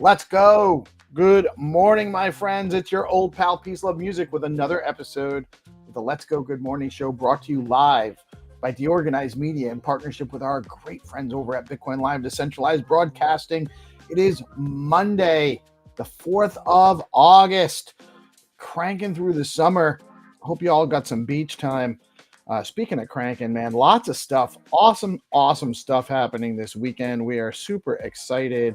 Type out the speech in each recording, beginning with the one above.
Let's go. Good morning, my friends. It's your old pal PeaceLoveMusic with another episode of the Let's Go Good Morning Show, brought to you live by DeOrganized Media in partnership with our great friends over at Bitcoin Live Decentralized Broadcasting. It is Monday, the 4th of August, cranking through the summer. Hope you all got some beach time. Speaking of cranking, man, lots of stuff, awesome stuff happening this weekend. We are super excited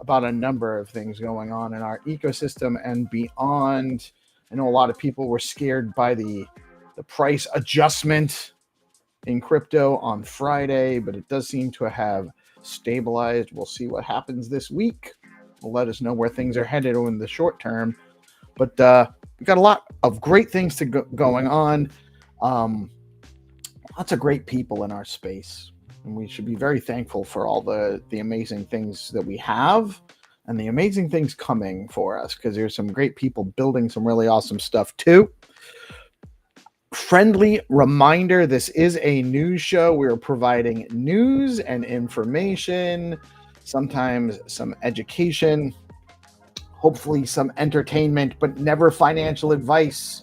about a number of things going on in our ecosystem and beyond. I know a lot of people were scared by the price adjustment in crypto on Friday, but it does seem to have stabilized. We'll see what happens this week. Will let us know where things are headed in the short term. But we've got a lot of great things going on. Lots of great people in our space. And we should be very thankful for all the amazing things that we have and the amazing things coming for us, because there's some great people building some really awesome stuff too. Friendly reminder, this is a news show. We're providing news and information, sometimes some education, hopefully some entertainment, but never financial advice.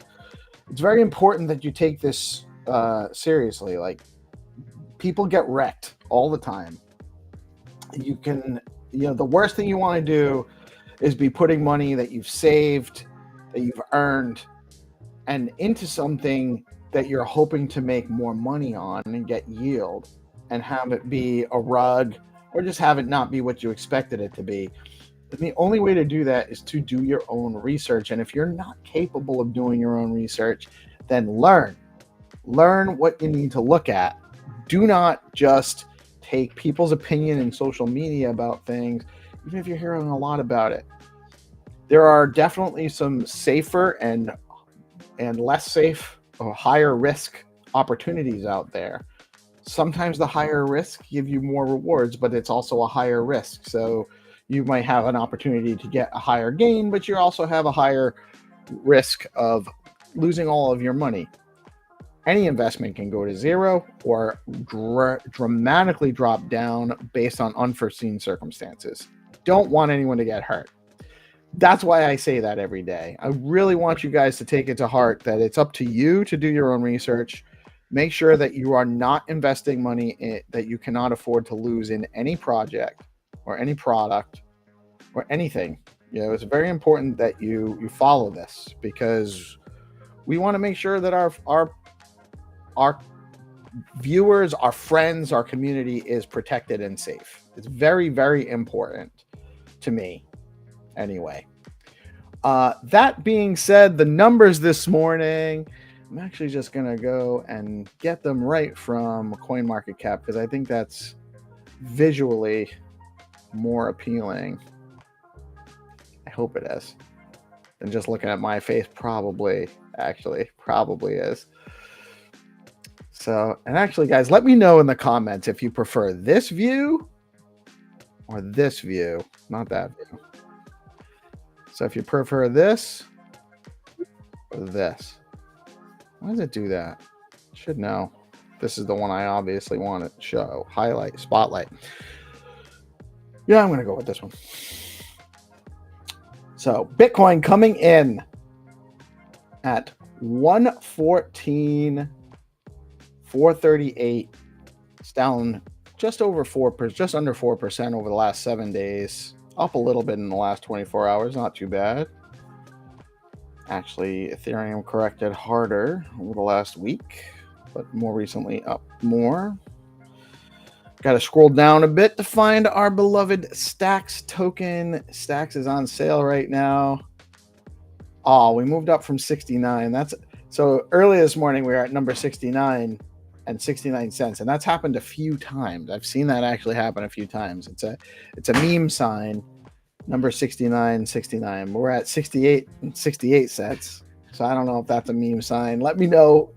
It's very important that you take this seriously. Like, people get wrecked all the time. The worst thing you want to do is be putting money that you've saved, that you've earned, and into something that you're hoping to make more money on and get yield, and have it be a rug, or just have it not be what you expected it to be. And the only way to do that is to do your own research. And if you're not capable of doing your own research, then learn what you need to look at. Do not just take people's opinion in social media about things, even if you're hearing a lot about it. There are definitely some safer and less safe or higher risk opportunities out there. Sometimes the higher risk give you more rewards, but it's also a higher risk. So you might have an opportunity to get a higher gain, but you also have a higher risk of losing all of your money. Any investment can go to zero or dramatically drop down based on unforeseen circumstances. Don't want anyone to get hurt. That's why I say that every day. I really want you guys to take it to heart that it's up to you to do your own research. Make sure that you are not investing money that you cannot afford to lose in any project or any product or anything. It's very important that you follow this, because we want to make sure that our viewers, our friends, our community is protected and safe. It's very, very important to me anyway. That being said, the numbers this morning, I'm actually just going to go and get them right from CoinMarketCap, because I think that's visually more appealing. I hope it is. Than just looking at my face, probably is. So, and actually, guys, let me know in the comments if you prefer this view or this view, not that view. So if you prefer this or this, why does it do that? Should know. This is the one I obviously want to show. Highlight, spotlight. Yeah, I'm going to go with this one. So Bitcoin coming in at 114,438. It's down just under 4% over the last 7 days. Up a little bit in the last 24 hours. Not too bad. Actually, Ethereum corrected harder over the last week, but more recently up more. Got to scroll down a bit to find our beloved Stacks token. Stacks is on sale right now. Oh, we moved up from 69. So early this morning we were at number 69 and 69 cents, and that's happened a few times. I've seen that actually happen a few times. It's a meme sign, number 69. We're at 68 and 68 cents. So I don't know if that's a meme sign. Let me know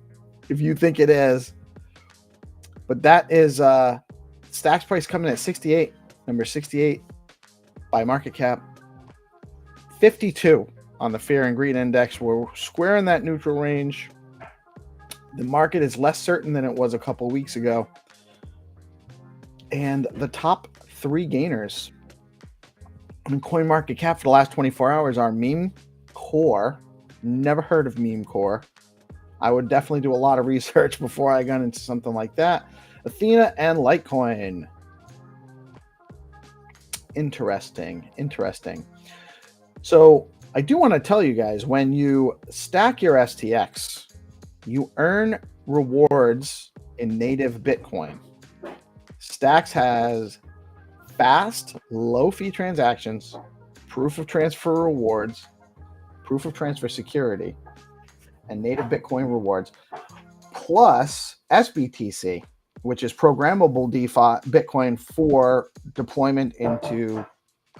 if you think it is. But that is Stacks price coming at 68, number 68 by market cap. 52 on the Fear and Greed Index. We're square in that neutral range. The market is less certain than it was a couple weeks ago. And the top three gainers And CoinMarketCap for the last 24 hours are Meme Core. Never heard of Meme Core. I would definitely do a lot of research before I got into something like that. Athena and Litecoin. Interesting. So I do want to tell you guys, when you stack your STX, you earn rewards in native Bitcoin. Stacks has fast, low-fee transactions, proof of transfer rewards, proof of transfer security, and native Bitcoin rewards, plus SBTC, which is programmable DeFi Bitcoin for deployment into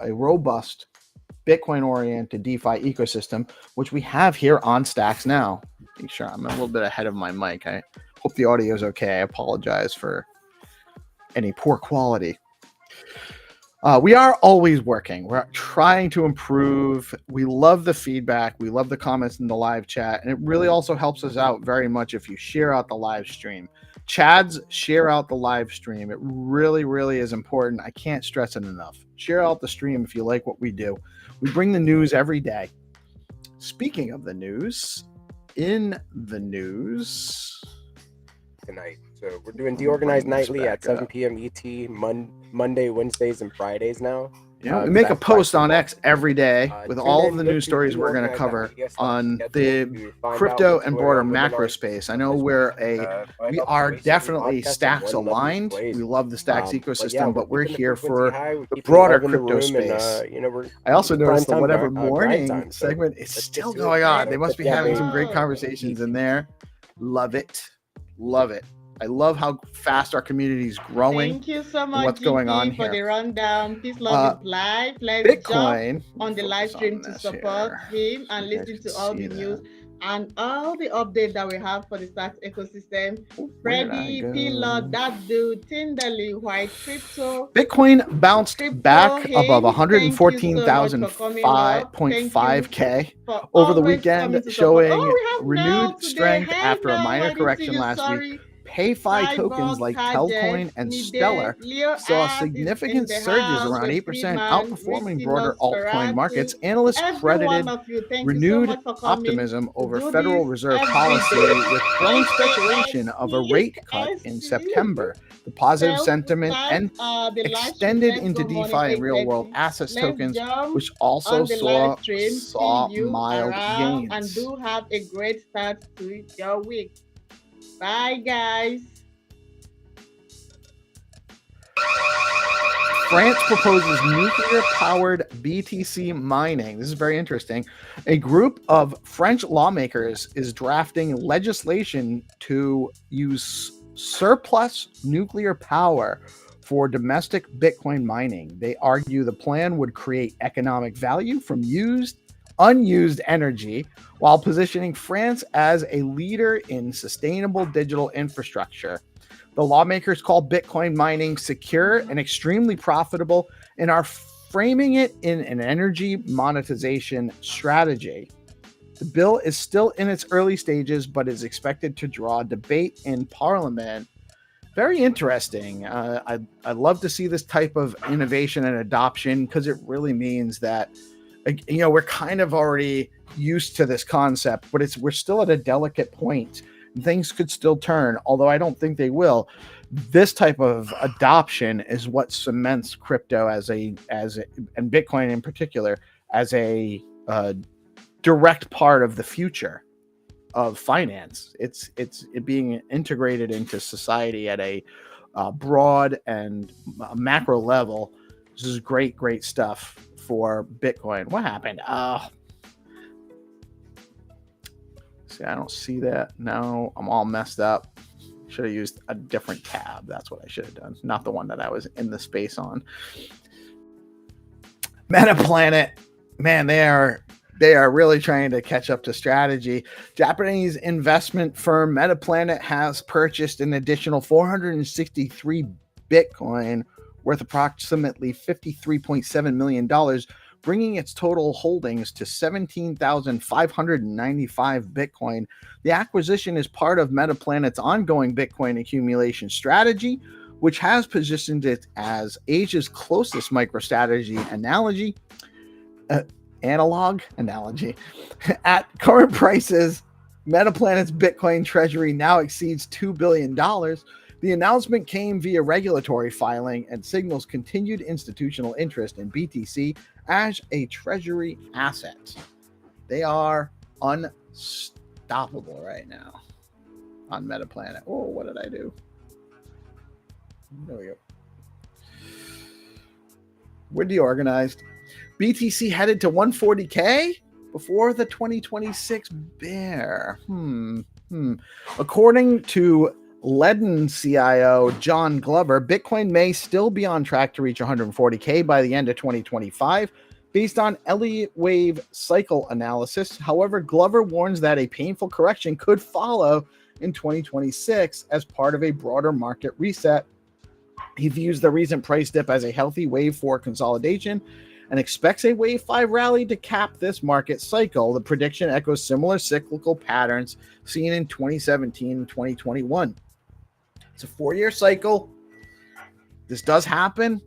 a robust Bitcoin-oriented DeFi ecosystem, which we have here on Stacks now. Make sure I'm a little bit ahead of my mic. I hope the audio is okay. I apologize for any poor quality. We are always working. We're trying to improve. We love the feedback. We love the comments in the live chat. And it really also helps us out very much if you share out the live stream. Chads, share out the live stream. It really, really is important. I can't stress it enough. Share out the stream if you like what we do. We bring the news every day. Speaking of the news, in the news tonight. So we're doing DeOrganized nightly at 7 p.m. ET, Monday, Wednesdays, and Fridays now. Yeah, we make a post on X every day with all of the news stories we're going to cover on the crypto and broader macro space. I know we are definitely Stacks aligned. We love the Stacks ecosystem, but we're here for the broader crypto space. I also noticed the whatever morning segment is still going on. They must be having some great conversations in there. Love it. I love how fast our community is growing. Thank you so much, what's going on for here. the rundown. Peace Love is live. Let's Bitcoin jump on the live stream to support him and listen to all the news and all the updates that we have for the Stacks ecosystem. Freddie, P-Love, that dude, Tindally, White Crypto. Bitcoin bounced back above 114,005.5K over the weekend, showing renewed strength after a minor correction last week. PayFi tokens like Telcoin and Stellar saw significant surges around 8%, outperforming broader altcoin markets. Analysts credited renewed optimism over Federal Reserve policy with growing speculation of a rate cut in September. The positive sentiment extended into DeFi and real-world assets tokens, which also saw mild gains. And do have a great start to your week. Bye, guys. France proposes nuclear-powered BTC mining. This is very interesting. A group of French lawmakers is drafting legislation to use surplus nuclear power for domestic Bitcoin mining. They argue the plan would create economic value from unused energy while positioning France as a leader in sustainable digital infrastructure. The lawmakers call Bitcoin mining secure and extremely profitable and are framing it in an energy monetization strategy. The bill is still in its early stages, but is expected to draw debate in Parliament. Very interesting. I'd love to see this type of innovation and adoption, because it really means that we're kind of already used to this concept, but we're still at a delicate point. Things could still turn, although I don't think they will. This type of adoption is what cements crypto and Bitcoin in particular as a direct part of the future of finance. It's being integrated into society at a broad and macro level. This is great stuff for Bitcoin. What happened? See, I don't see that. No, I'm all messed up. Should have used a different tab. That's what I should have done. Not the one that I was in the space on. Metaplanet, man, they are really trying to catch up to strategy. Japanese investment firm Metaplanet has purchased an additional 463 Bitcoin worth approximately $53.7 million, bringing its total holdings to 17,595 Bitcoin. The acquisition is part of Metaplanet's ongoing Bitcoin accumulation strategy, which has positioned it as Asia's closest MicroStrategy analog analogy. At current prices, Metaplanet's Bitcoin treasury now exceeds $2 billion. The announcement came via regulatory filing and signals continued institutional interest in BTC as a treasury asset. They are unstoppable right now on Metaplanet. Oh, what did I do? There we go. We're DeOrganized. BTC headed to 140K before the 2026 bear. According to Leaden CIO John Glover, Bitcoin may still be on track to reach 140K by the end of 2025 based on Elliott wave cycle analysis. However, Glover warns that a painful correction could follow in 2026 as part of a broader market reset. He views the recent price dip as a healthy wave 4 consolidation and expects a wave 5 rally to cap this market cycle. The prediction echoes similar cyclical patterns seen in 2017 and 2021. It's a 4-year cycle. This does happen.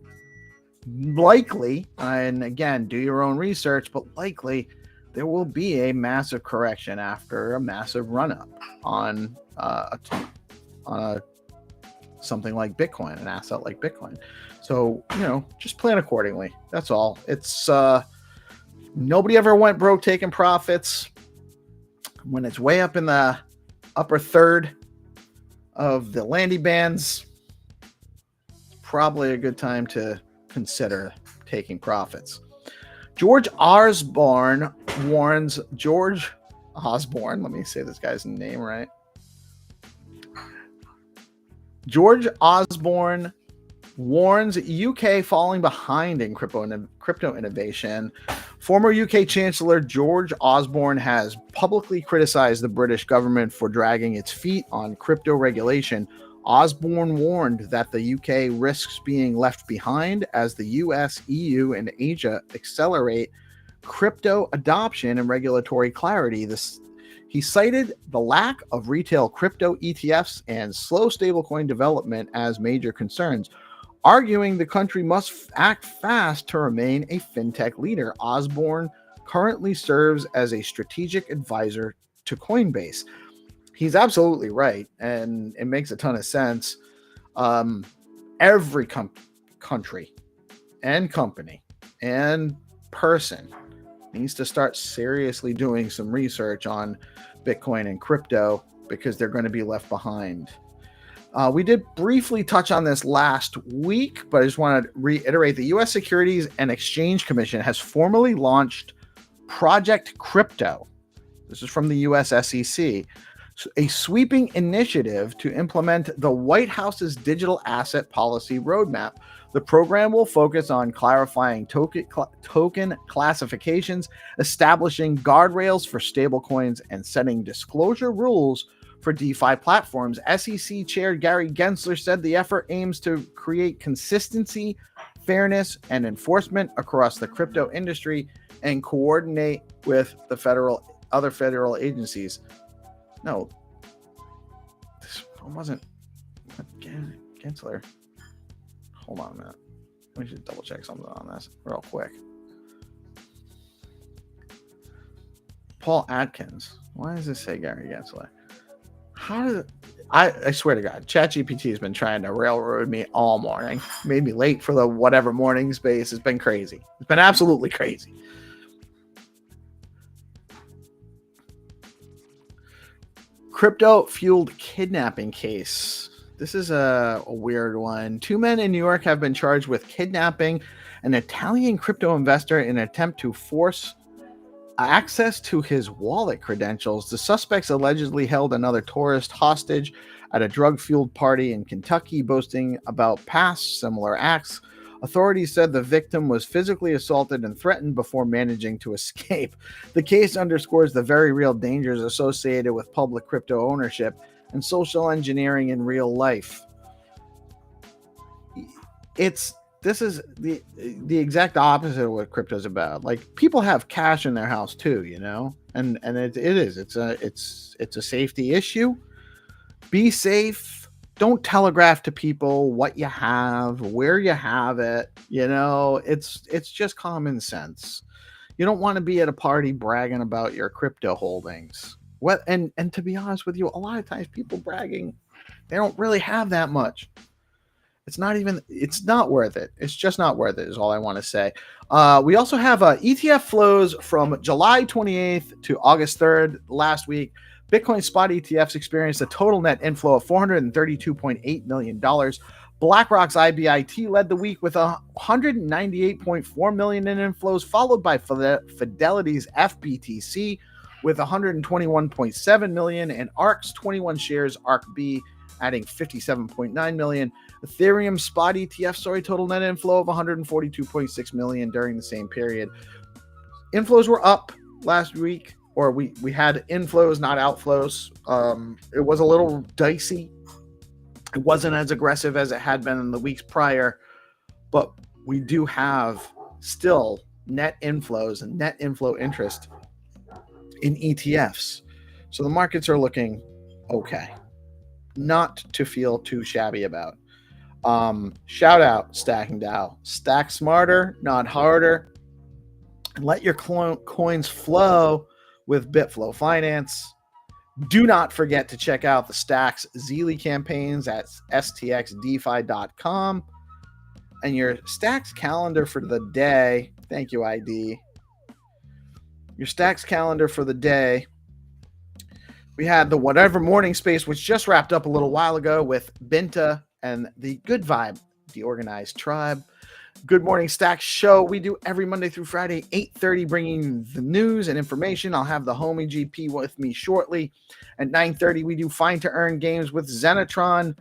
Likely, and again, do your own research, but likely there will be a massive correction after a massive run-up on something like Bitcoin, an asset like Bitcoin. So, just plan accordingly. That's all. It's nobody ever went broke taking profits. When it's way up in the upper third of the landing bands, it's probably a good time to consider taking profits. George Osborne warns let me say this guy's name right. George Osborne warns UK falling behind in crypto innovation. Former UK Chancellor George Osborne has publicly criticized the British government for dragging its feet on crypto regulation. Osborne warned that the UK risks being left behind as the US, EU, and Asia accelerate crypto adoption and regulatory clarity. He cited the lack of retail crypto ETFs and slow stablecoin development as major concerns, arguing the country must act fast to remain a fintech leader. Osborne currently serves as a strategic advisor to Coinbase. He's absolutely right, and it makes a ton of sense. Every country and company and person needs to start seriously doing some research on Bitcoin and crypto because they're going to be left behind. We did briefly touch on this last week, but I just want to reiterate the U.S. Securities and Exchange Commission has formally launched Project Crypto. This is from the U.S. SEC, a sweeping initiative to implement the White House's digital asset policy roadmap. The program will focus on clarifying token classifications, establishing guardrails for stablecoins, and setting disclosure rules for DeFi platforms. SEC Chair Gary Gensler said the effort aims to create consistency, fairness, and enforcement across the crypto industry and coordinate with the other federal agencies. No, this wasn't Gensler. Hold on a minute. We should double check something on this real quick. Paul Atkins. Why does this say Gary Gensler? I swear to God, ChatGPT has been trying to railroad me all morning. Made me late for the whatever morning space. It's been crazy. It's been absolutely crazy. Crypto-fueled kidnapping case. This is a weird one. 2 men in New York have been charged with kidnapping an Italian crypto investor in an attempt to force access to his wallet credentials. The suspects allegedly held another tourist hostage at a drug-fueled party in Kentucky, boasting about past similar acts. Authorities said the victim was physically assaulted and threatened before managing to escape. The case underscores the very real dangers associated with public crypto ownership and social engineering in real life. This is the exact opposite of what crypto's about. Like, people have cash in their house too, and it's a safety issue. Be safe. don't telegraph to people what you have, where you have it. It's just common sense. You don't want to be at a party bragging about your crypto holdings. And to be honest with you, a lot of times people bragging, they don't really have that much. It's not worth it. It's just not worth it is all I want to say. We also have ETF flows from July 28th to August 3rd last week. Bitcoin spot ETFs experienced a total net inflow of $432.8 million. BlackRock's IBIT led the week with $198.4 million in inflows, followed by Fidelity's FBTC with $121.7 million, and ARK's 21 shares, ARKB, adding $57.9 million. Ethereum spot ETF saw a total net inflow of $142.6 million during the same period. Inflows were up last week, or we had inflows, not outflows. It was a little dicey. It wasn't as aggressive as it had been in the weeks prior, but we do have still net inflows and net inflow interest in ETFs. So the markets are looking okay. Not to feel too shabby about. Shout out Stacking DAO. Stack smarter, not harder. And let your coins flow with BitFlow.finance. Do not forget to check out the Stacks Zeely campaigns at stxdefi.com and your Stacks calendar for the day. Thank you, ID. Your Stacks calendar for the day. We had the Whatever Morning Space, which just wrapped up a little while ago with Binta and the Good Vibe, DeOrganized Tribe. Good Morning Stacks show we do every Monday through Friday, 8:30, bringing the news and information. I'll have the homie GP with me shortly. At 9:30, we do Find to Earn games with Xenitron.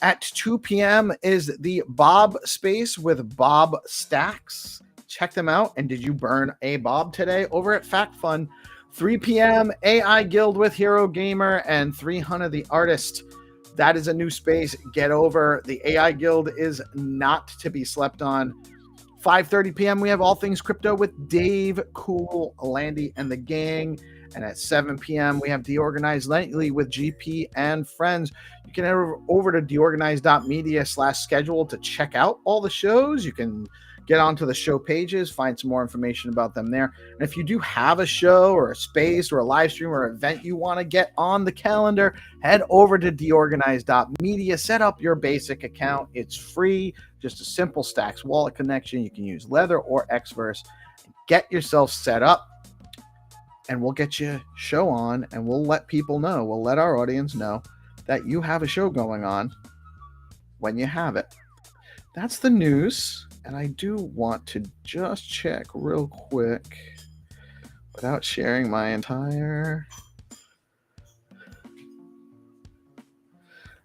At 2 p.m. is the Bob Space with Bob Stacks. Check them out. And did you burn a Bob today over at Fact Fun? 3 p.m. AI Guild with Hero Gamer and 300 the Artist. That is a new space. Get over. The AI Guild is not to be slept on. 5:30 p.m. we have All Things Crypto with Dave, Cool, Landy, and the gang. And at 7 p.m. we have DeOrganized Nightly with GP and friends. You can head over to deorganized.media/schedule to check out all the shows. You can get onto the show pages, find some more information about them there. And if you do have a show or a space or a live stream or event you want to get on the calendar, head over to deorganized.media, set up your basic account. It's free, just a simple Stacks wallet connection. You can use Lether or Xverse. Get yourself set up and we'll get you a show on and we'll let people know. We'll let our audience know that you have a show going on when you have it. That's the news. And I do want to just check real quick without sharing my entire. I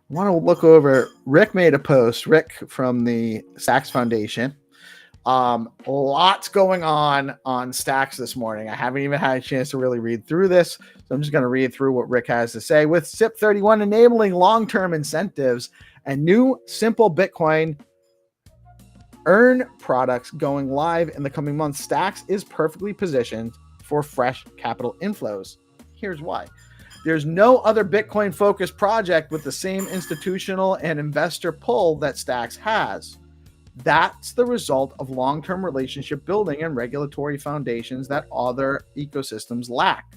want to look over. Rick made a post. Rick from the Stacks Foundation. Lots going on Stacks this morning. I haven't even had a chance to really read through this. So I'm just going to read through what Rick has to say. With SIP 31 enabling long-term incentives and new simple Bitcoin Earn products going live in the coming months, Stacks is perfectly positioned for fresh capital inflows. Here's why. There's no other Bitcoin-focused project with the same institutional and investor pull that Stacks has. That's the result of long-term relationship building and regulatory foundations that other ecosystems lack.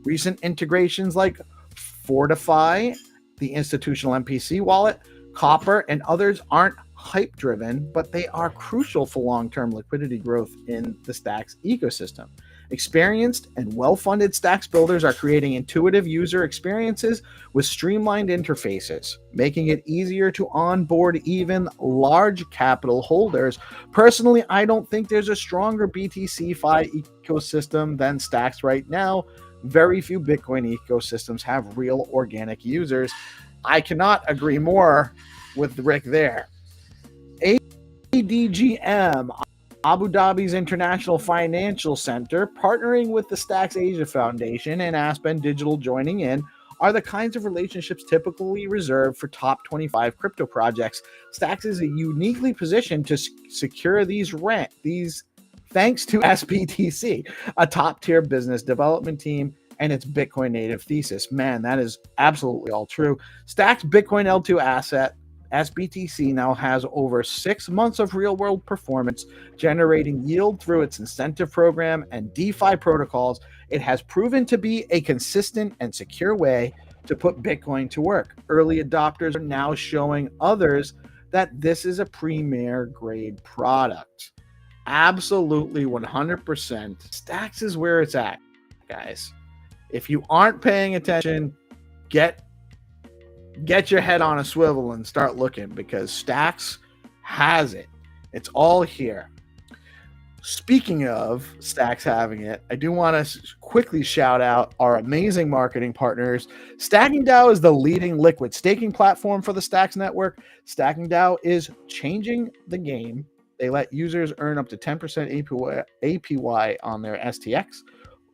Recent integrations like Fortify, the institutional MPC wallet, Copper, and others aren't hype-driven, but they are crucial for long-term liquidity growth in the Stacks ecosystem. Experienced and well-funded Stacks builders are creating intuitive user experiences with streamlined interfaces, making it easier to onboard even large capital holders. Personally, I don't think there's a stronger BTC Fi ecosystem than Stacks right now. Very few Bitcoin ecosystems have real organic users. I cannot agree more with Rick there. ADGM, Abu Dhabi's International Financial Center, partnering with the Stacks Asia Foundation and Aspen Digital joining in, are the kinds of relationships typically reserved for top 25 crypto projects. Stacks is uniquely positioned to secure these thanks to SPTC, a top-tier business development team and its Bitcoin native thesis. Man, that is absolutely all true. Stack's Bitcoin L2 asset, SBTC, now has over 6 months of real-world performance, generating yield through its incentive program and DeFi protocols. It has proven to be a consistent and secure way to put Bitcoin to work. Early adopters are now showing others that this is a premier grade product. Absolutely 100%. Stacks is where it's at, guys. If you aren't paying attention, get your head on a swivel and start looking, because Stacks has it. It's all here. Speaking of Stacks having it, I do want to quickly shout out our amazing marketing partners. Stacking DAO is the leading liquid staking platform for the Stacks network. Stacking DAO is changing the game. They let users earn up to 10% APY on their STX,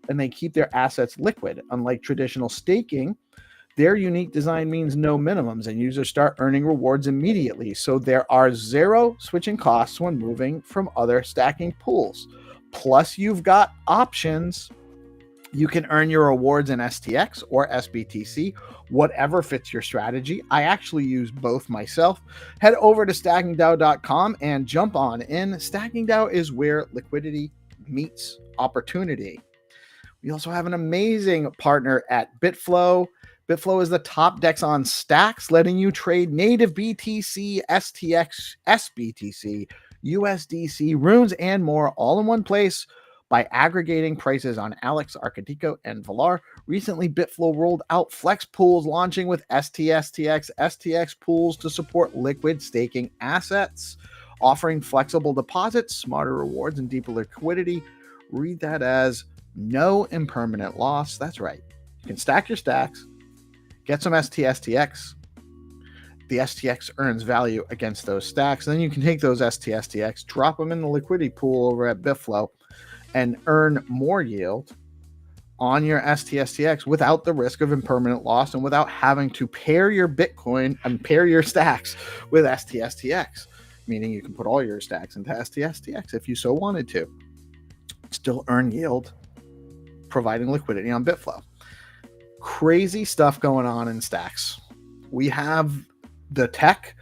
and they keep their assets liquid. Unlike traditional staking, their unique design means no minimums, and users start earning rewards immediately. So there are zero switching costs when moving from other stacking pools. Plus, you've got options. You can earn your rewards in STX or SBTC, whatever fits your strategy. I actually use both myself. Head over to stackingdao.com and jump on in. Stacking DAO is where liquidity meets opportunity. We also have an amazing partner at bitflow. Bitflow is the top DEX on Stacks, letting you trade native BTC, STX, SBTC, USDC, runes, and more all in one place by aggregating prices on Alex, Arcadico, and Valar. Recently, Bitflow rolled out flex pools, launching with STSTX, STX pools to support liquid staking assets, offering flexible deposits, smarter rewards, and deeper liquidity. Read that as no impermanent loss. That's right. You can stack your stacks, get some STSTX. The STX earns value against those stacks. Then you can take those STSTX, drop them in the liquidity pool over at Bitflow, and earn more yield on your STSTX without the risk of impermanent loss and without having to pair your Bitcoin and pair your stacks with STSTX, meaning you can put all your stacks into STSTX if you so wanted to. Still earn yield, providing liquidity on Bitflow. Crazy stuff going on in Stacks. We have the tech,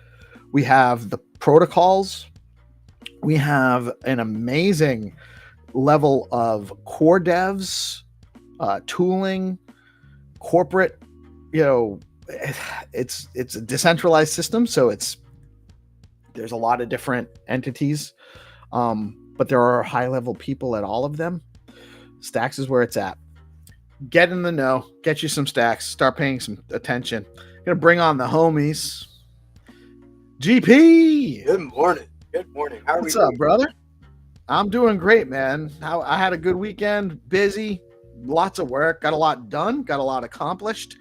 we have the protocols, we have an amazing level of core devs, tooling, corporate. It's a decentralized system, so there's a lot of different entities, but there are high level people at all of them. Stacks is where it's at. Get in the know, get you some stacks, start paying some attention. Gonna bring on the homies. GP. Good morning. Good morning. How are What's up, brother? I'm doing great, man. I had a good weekend, busy, lots of work, got a lot done, got a lot accomplished.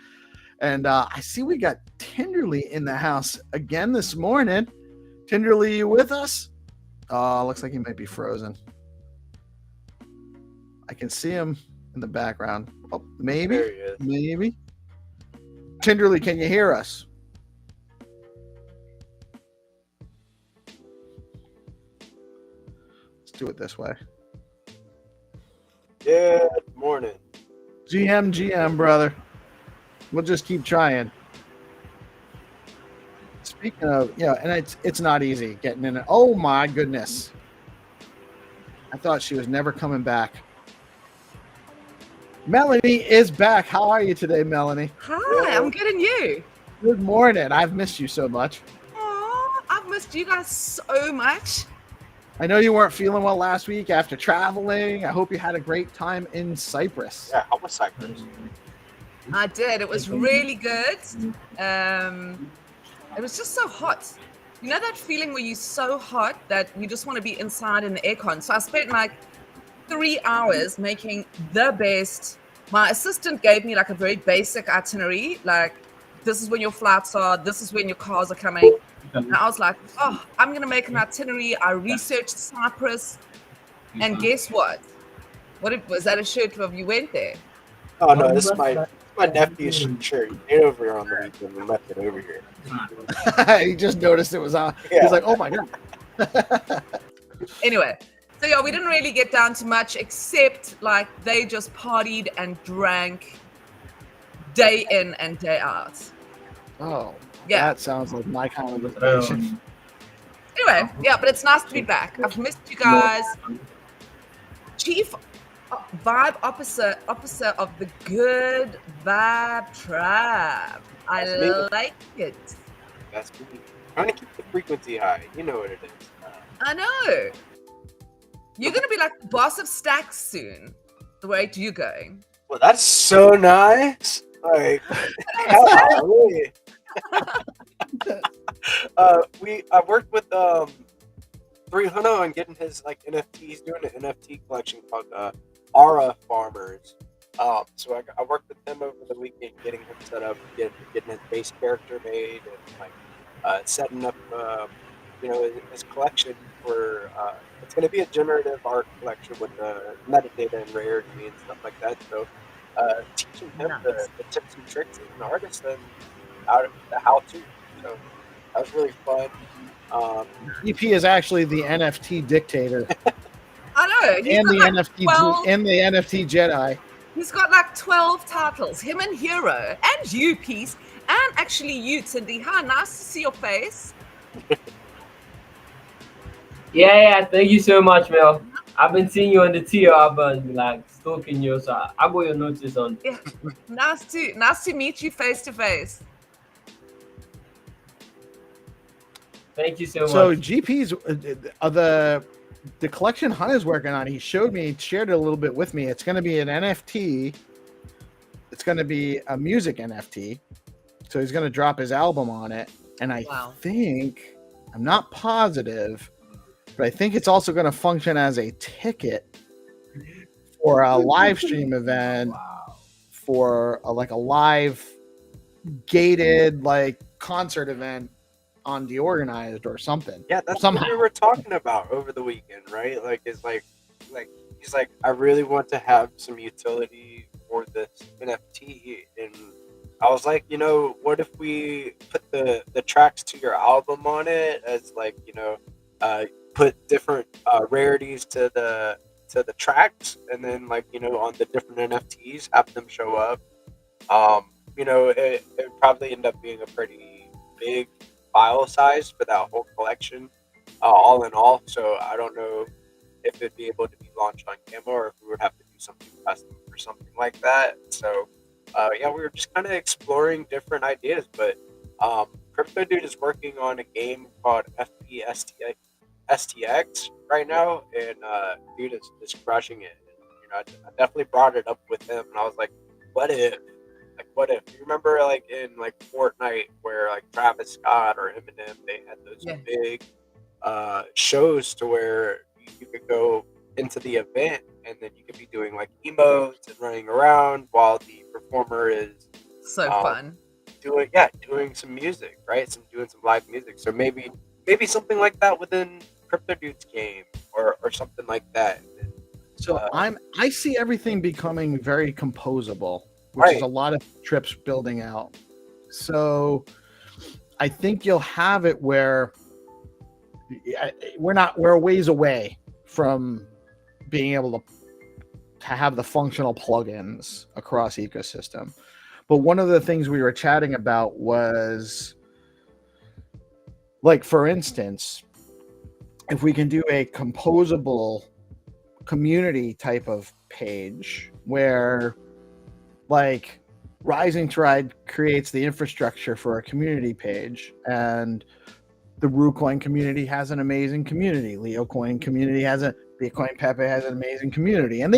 And I see we got Tinderly in the house again this morning. Tinderly, you with us? Looks like he might be frozen. I can see him in the background. Oh, maybe. There he is. Maybe. Tinderly, can you hear us? Let's do it this way. Good morning. GM, brother. We'll just keep trying. Speaking of, and it's not easy getting in it. Oh my goodness. I thought she was never coming back. Melanie is back. How are you today, Melanie? Hi, I'm good, and you? Good morning. I've missed you so much. Oh, I've missed you guys so much. I know you weren't feeling well last week after traveling. I hope you had a great time in Cyprus. Yeah, how was Cyprus? I did. It was really good. It was just so hot. You know that feeling where you're so hot that you just want to be inside in the aircon? So I spent like 3 hours making the best. My assistant gave me like a very basic itinerary, like this is when your flights are, this is when your cars are coming. And I was like, oh, I'm going to make an itinerary. I researched Cyprus. And guess what? Was that a shirt of you went there? Oh, no, this is my nephew's shirt. He came over here on the weekend and left it over here. He just noticed it was on. Yeah. He's like, oh my God. Anyway, So yeah, we didn't really get down to much except like they just partied and drank day in and day out. Oh, Yeah. that sounds like my kind of vacation. Anyway, yeah, but it's nice to be back. I've missed you guys. Chief vibe officer of the good vibe tribe. I like it. That's me. Trying to keep the frequency high. You know what it is. I know. You're gonna be like the boss of Stacks soon. The way you're going. Well, that's so nice. Like, golly. I worked with 300 on getting his like NFT. He's doing an NFT collection called Aura Farmers. So I worked with him over the weekend, getting him set up, getting his base character made, and like setting up his collection for it's going to be a generative art collection with metadata and rarity and stuff like that. So teaching him the tips and tricks as an artist and the how-to. So that was really fun. EP is actually the NFT dictator. I know. And the NFT Jedi. He's got like 12 titles. Him and Hero, and you, Peace, and actually you, Cindy. Hi, nice to see your face. Yeah, thank you so much, Mel. I've been seeing you on the tier. I've been like stalking you, so I got your notice on. Yeah, nice to meet you face to face. Thank you so much. So GP's the collection Hunt is working on. He shared it a little bit with me. It's going to be an NFT. It's going to be a music NFT. So he's going to drop his album on it, and I think, I'm not positive, but I think it's also going to function as a ticket for a live stream event for a live gated concert event on DeOrganized or something. Yeah, that's what we were talking about over the weekend, right? He's like, I really want to have some utility for this NFT, and I was like, what if we put the tracks to your album on it as put different rarities to the tracks, and then on the different NFTs have them show up. It would probably end up being a pretty big file size for that whole collection, all in all. So I don't know if it'd be able to be launched on Gamma, or if we would have to do something custom or something like that. So we were just kind of exploring different ideas, but Crypto Dude is working on a game called STX right now, and dude is crushing it. I definitely brought it up with him, and I was like, what if? You remember in Fortnite where Travis Scott or Eminem, they had those big shows to where you could go into the event, and then you could be doing emotes and running around while the performer is fun doing some music, right? Doing some live music. So maybe something like that within Crypto Dude's game or something like that. So I see everything becoming very composable, which is a lot of trips building out. So I think you'll have it where we're a ways away from being able to have the functional plugins across ecosystem. But one of the things we were chatting about was, for instance, if we can do a composable community type of page where Rising Tide creates the infrastructure for a community page, and the RuCoin community has an amazing community. LeoCoin community Bitcoin Pepe has an amazing community, and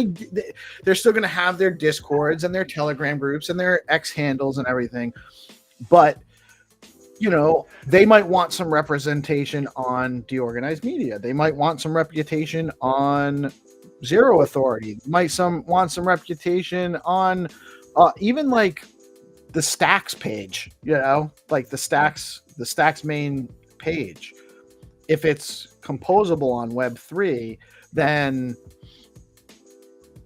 they're still going to have their Discords and their Telegram groups and their X handles and everything, but they might want some representation on DeOrganized Media. They might want some reputation on Zero Authority. Might want some reputation on even the Stacks page. The Stacks main page. If it's composable on Web3, then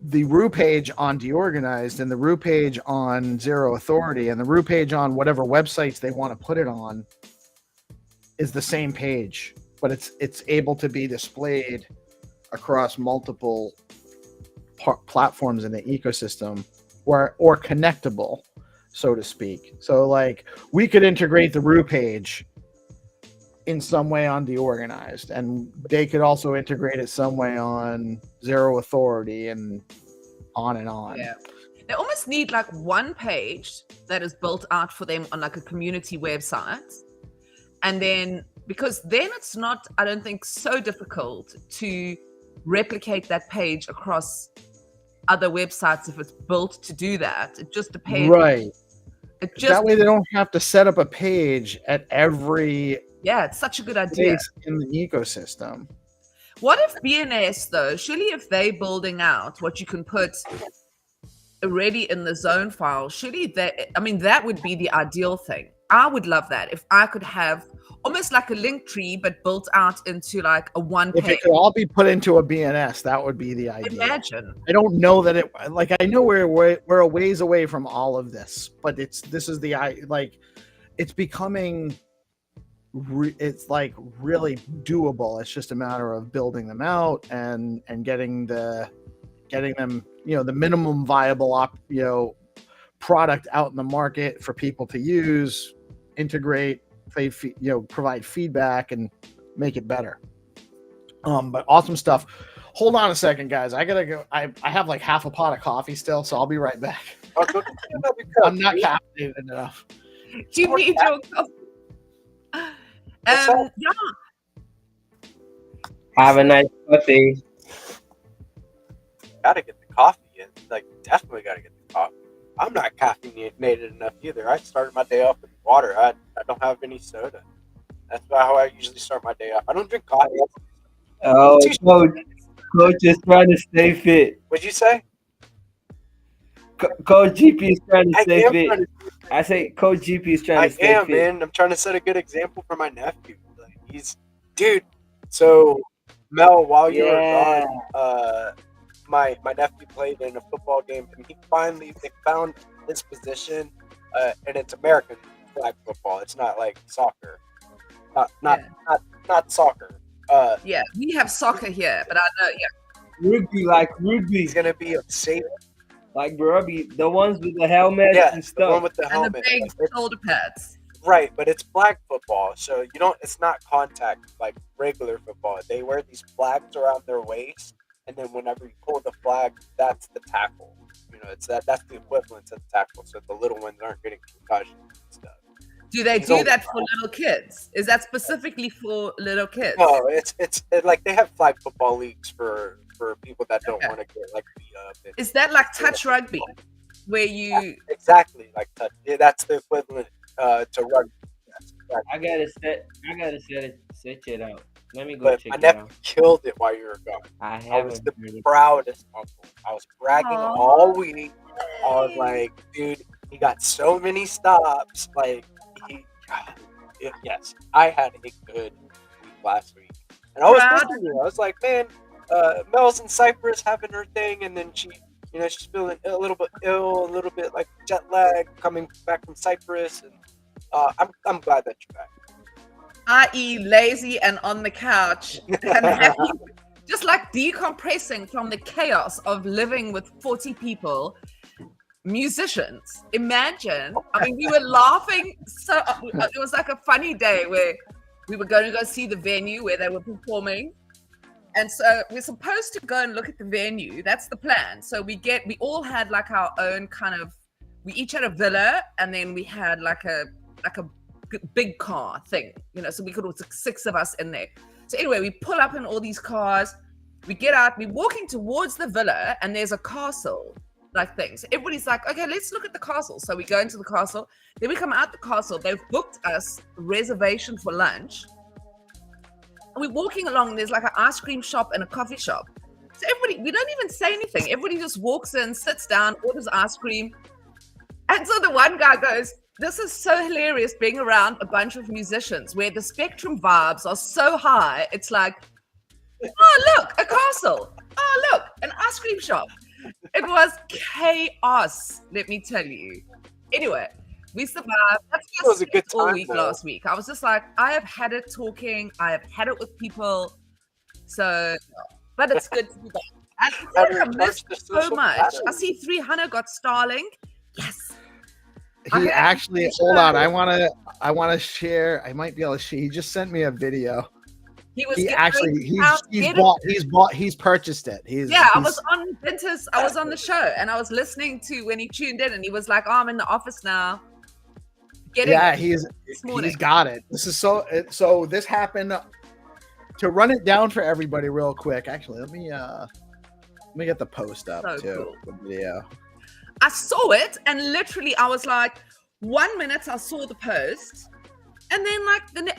the Ru page on DeOrganized and the Ru page on Zero Authority and the Ru page on whatever websites they want to put it on is the same page, but it's able to be displayed across multiple platforms in the ecosystem, or connectable, so to speak. So like we could integrate the Rue page in some way on DeOrganized, and they could also integrate it some way on Zero Authority, and on and on. Yeah. They almost need like one page that is built out for them on like a community website. And then, because then it's not, I don't think, so difficult to replicate that page across other websites if it's built to do that. It just depends. Right. It just, that way they don't have to set up a page at every it's such a good idea in the ecosystem. What if BNS though? Surely if they're building out what you can put already in the zone file, surely that would be the ideal thing. I would love that if I could have almost like a link tree, but built out into like a one page. If it could all be put into a BNS, that would be the idea. Imagine. I don't know that it, like, I know we're a ways away from all of this, but it's becoming, it's like really doable. It's just a matter of building them out and getting them, the minimum viable product out in the market for people to use, integrate, provide feedback and make it better. But awesome stuff. Hold on a second, guys. I gotta go. I have like half a pot of coffee still, so I'll be right back. I'm not caffeinated enough. You need your coffee. Yeah. Have a nice coffee. Gotta get the coffee in. Like, definitely gotta get the coffee. I'm not caffeinated enough either. I started my day off with water. I don't have any soda. That's how I usually start my day off. I don't drink coffee. Oh, coach is trying to stay fit. What'd you say? Coach GP is trying to stay fit. I say Coach GP is trying to stay fit. Man. I'm trying to set a good example for my nephew. Like, dude. So Mel, while you were gone, my nephew played in a football game, and they found his position, and it's American flag football. It's not like soccer, not soccer. We have soccer here, but I know, Rugby. He's gonna be a safety. Like rugby, the ones with the helmets and stuff. The one with the and helmet. the big shoulder pads. Right, but it's flag football, so it's not contact like regular football. They wear these flags around their waist, and then whenever you pull the flag, that's the tackle. That's the equivalent to the tackle, so the little ones aren't getting concussions and stuff. Do they do that for little kids? Is that specifically for little kids? No, it's like they have flag football leagues for people that don't want to get like beat up. Is that like touch rugby, where you exactly like touch? Yeah, that's the equivalent to rugby. I gotta set it out. Let me go but check my it nephew out. killed it while you were gone. I was the proudest uncle. I was bragging all week. I was like, dude, he got so many stops. Like, yes, I had a good week last week. And I was missing you. I was like, man, Mel's in Cyprus having her thing, and then she's feeling a little bit ill, a little bit like jet lag coming back from Cyprus, and I'm glad that you're back. i.e. lazy and on the couch and happy, just like decompressing from the chaos of living with 40 people, musicians. Imagine, we were laughing so it was like a funny day where we were going to go see the venue where they were performing, and so we're supposed to go and look at the venue. That's the plan. So we all had like our own we each had a villa, and then we had like a big car thing, so we could all 6 of us in there. So anyway, we pull up in all these cars, we get out, we're walking towards the villa, and there's a castle like thing. So everybody's like, okay, let's look at the castle. So we go into the castle, then we come out the castle, they've booked us a reservation for lunch, and we're walking along, and there's like an ice cream shop and a coffee shop. So everybody, we don't even say anything, everybody just walks in, sits down, orders ice cream. And so the one guy goes, this is so hilarious being around a bunch of musicians where the spectrum vibes are so high. It's like, oh, look, a castle. Oh, look, an ice cream shop. It was chaos, let me tell you. Anyway, we survived. That's It was a good all time, week though. last week. I was just like, I have had it talking. I have had it with people. So but it's good to be back. And I feel like I missed so much. I see 300 got Starlink. Yes. He actually, hold on. I want to share. I might be able to share. He just sent me a video. He's purchased it. I was on Ventus. I was on the show and I was listening to when he tuned in and he was like, "Oh, I'm in the office now." He's got it. This is so this happened. To run it down for everybody real quick. Actually, let me get the post up too. Cool. The video. I saw it and literally I was like, 1 minute I saw the post and then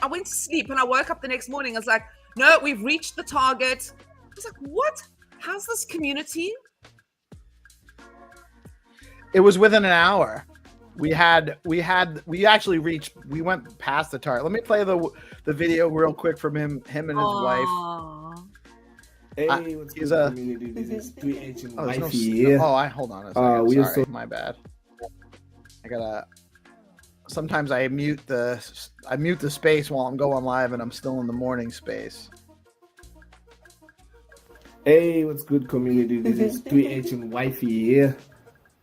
I went to sleep and I woke up the next morning. I was like, no, we've reached the target. I was like, what? How's this community? It was within an hour. We went past the target. Let me play the video real quick from him and his wife. Hey, what's good, community? This is 3H and Wifey here. Hold on a second. Sorry, my bad. Sometimes I mute the space while I'm going live and I'm still in the morning space. Hey, what's good, community? This is 3H and Wifey here.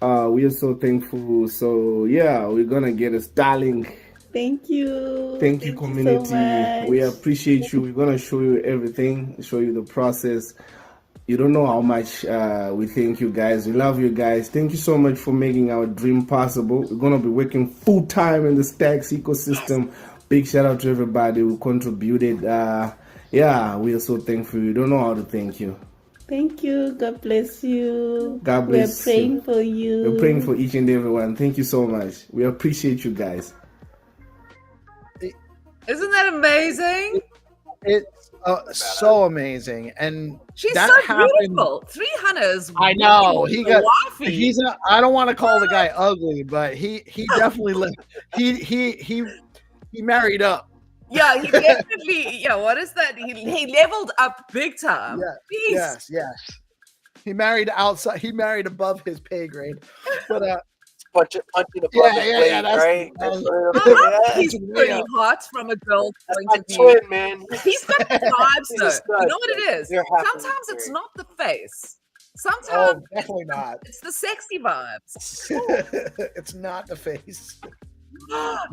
We are so thankful. So yeah, we're gonna get a Starlink. Thank you. Thank you, community. So we appreciate you. We're gonna show you everything, show you the process. You don't know how much we thank you guys. We love you guys. Thank you so much for making our dream possible. We're gonna be working full time in the Stacks ecosystem. Big shout out to everybody who contributed. We are so thankful. We don't know how to thank you. Thank you. God bless you. God bless. We're praying for you. We're praying for each and everyone. Thank you so much. We appreciate you guys. Isn't that amazing? It's so amazing, and she's that so happened, beautiful. 300's. I know he's. I don't want to call the guy ugly, but he definitely he married up. Yeah, he definitely. Yeah, what is that? He leveled up big time. Yeah, yes. He married outside. He married above his pay grade, but punching above his weight, right? He's pretty hot from a girl's point of view. Twin, man. He's got the vibes though. You know what it is? Sometimes it's not the face. Sometimes definitely not. It's the sexy vibes. It's not the face.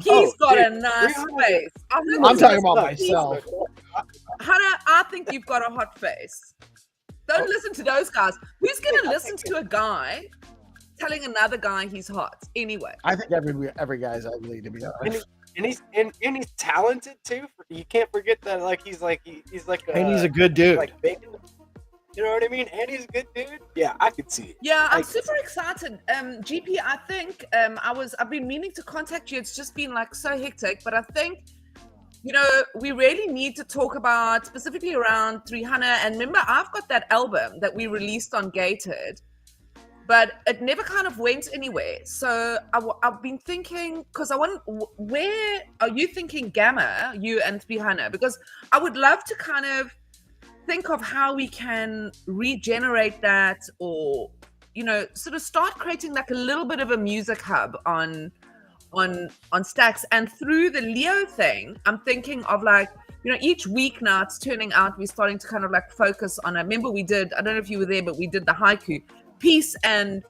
He's got a nice face. I'm talking about myself. Hannah, I think you've got a hot face. Don't listen to those guys. Who's going to listen to a guy telling another guy he's hot anyway? I think every guy's ugly, to be honest. And he's talented too. You can't forget that. He's a good dude. Like bacon. You know what I mean? And he's a good dude. Yeah, I could see it. Yeah, I'm super excited. GP, I think I've been meaning to contact you. It's just been so hectic, but I think we really need to talk about specifically around 300. And remember, I've got that album that we released on Gated, but it never kind of went anywhere. So I've been thinking, because where are you thinking Gamma, you and 300? Because I would love to kind of think of how we can regenerate that, or sort of start creating a little bit of a music hub on Stacks. And through the Leo thing, I'm thinking of each week now it's turning out we're starting to kind of focus on remember we did, I don't know if you were there, but we did the haiku. Peace and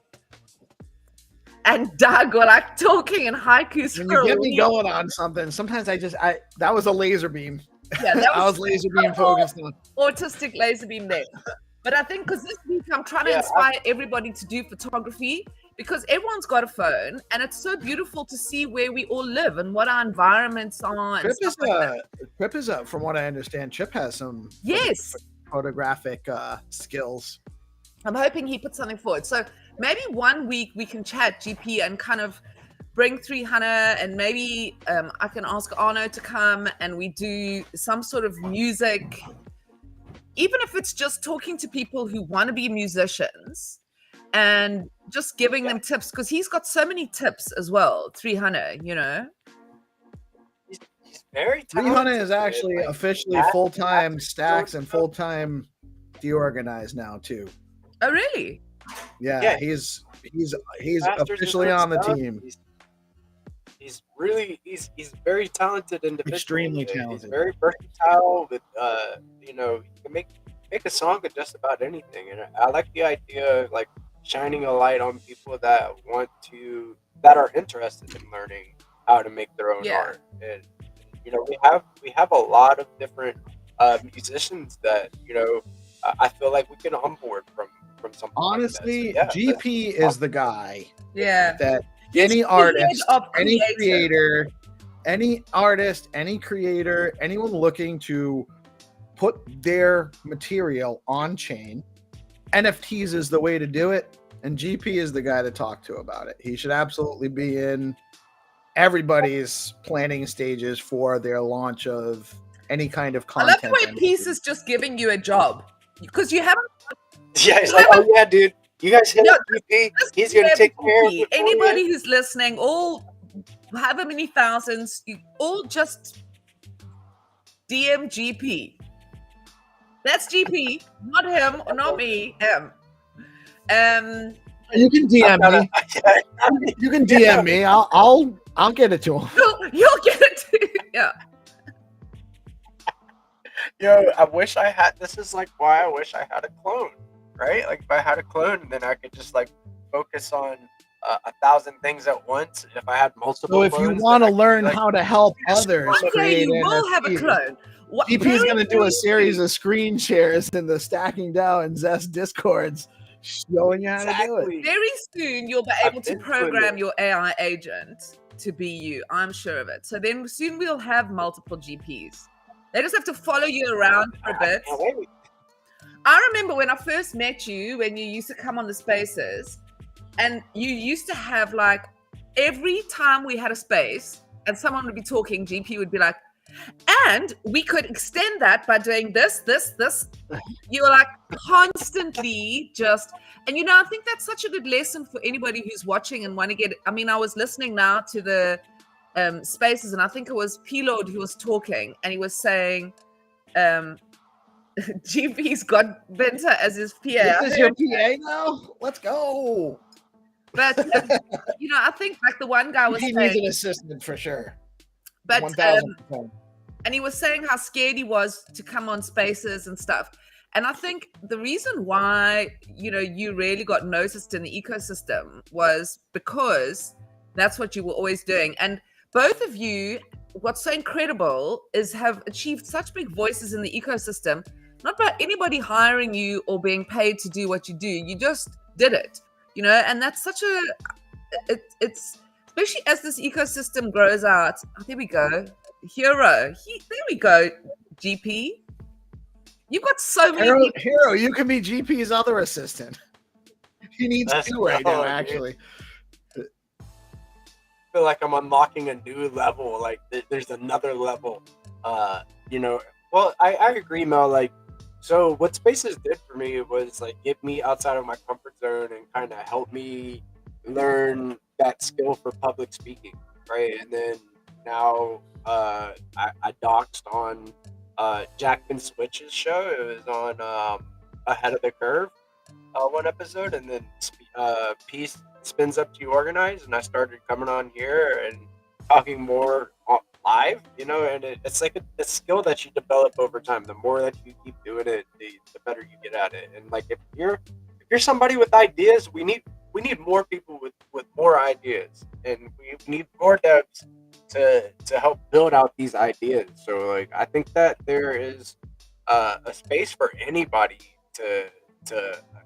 Doug were talking in haikus. When you get me going on something, sometimes that was a laser beam. Yeah, I was laser beam focused on autistic laser beam there. But I think because this week I'm trying to inspire everybody to do photography, because everyone's got a phone and it's so beautiful to see where we all live and what our environments are. Trip is from what I understand, Chip has some photographic skills. I'm hoping he puts something forward. So maybe 1 week we can chat GP and kind of bring 300, and maybe I can ask Arno to come and we do some sort of music, even if it's just talking to people who want to be musicians and just giving them tips, because he's got so many tips as well. 300, he's very talented. 300 is actually officially full-time Stacks and full-time DeOrganized now too. Oh really? Yeah. He's officially on the team. He's very talented individual. Extremely talented. He's very versatile. With he can make a song of just about anything. And I like the idea of like shining a light on people that are interested in learning how to make their own art. And we have a lot of different musicians that I feel like we can onboard from something. Honestly, like that. So, yeah, GP is the guy. Yeah. That He's any the artist, head of any creative. creator, any artist, any creator, anyone looking to put their material on chain, NFTs is the way to do it. And GP is the guy to talk to about it. He should absolutely be in everybody's planning stages for their launch of any kind of content. I love the way Peace is just giving you a job because you haven't. Yeah, he's like, oh yeah, dude, you guys hit GP. He's gonna take care of it. Anybody who's listening, all however many thousands, you all just DM GP. That's GP, not him or not me. Him. You can DM me. You can DM me. I'll get it to him. You'll get it to yeah. Yo, I wish I had. This is like why I wish I had a clone, right? Like if I had a clone, then I could just like focus on 1,000 things at once. If I had multiple. So if you want to learn how to help others create you will have a clone. GP is going to do a series of screen shares in the Stacking Down and Zest Discords showing you how to do it. Very soon you'll be able to program your AI agent to be you. I'm sure of it. So then soon we'll have multiple GPs. They just have to follow you around for a bit. I remember when I first met you, when you used to come on the spaces, and you used to have like every time we had a space and someone would be talking, GP would be like, and we could extend that by doing this. You were like constantly just, and I think that's such a good lesson for anybody who's watching and want to get. I mean, I was listening now to the spaces, and I think it was P-Lord who was talking, and he was saying, GP's got Benta as his PA. This is your PA now? Let's go. But I think like the one guy was he saying, needs an assistant for sure. But 1,000%. And he was saying how scared he was to come on spaces and stuff. And I think the reason why, you really got noticed in the ecosystem was because that's what you were always doing. And both of you, what's so incredible is have achieved such big voices in the ecosystem, not by anybody hiring you or being paid to do what you do. You just did it, and that's such it's especially as this ecosystem grows out. Oh, there we go. Hero. There we go, GP. You've got so many Hero, you can be GP's other assistant. He needs two right now, actually. I feel like I'm unlocking a new level. Like there's another level. Well, I agree, Mel. Like, so what Spaces did for me was like get me outside of my comfort zone and kind of help me learn that skill for public speaking, right? And then now I doxed on Jack and Switch's show. It was on Ahead of the Curve one episode, and then Peace spins up to DeOrganized, and I started coming on here and talking more live, and it's like a skill that you develop over time. The more that you keep doing it, the better you get at it. And like if you're somebody with ideas, we need more people with more ideas, and we need more devs to help build out these ideas. So like I think that there is a space for anybody to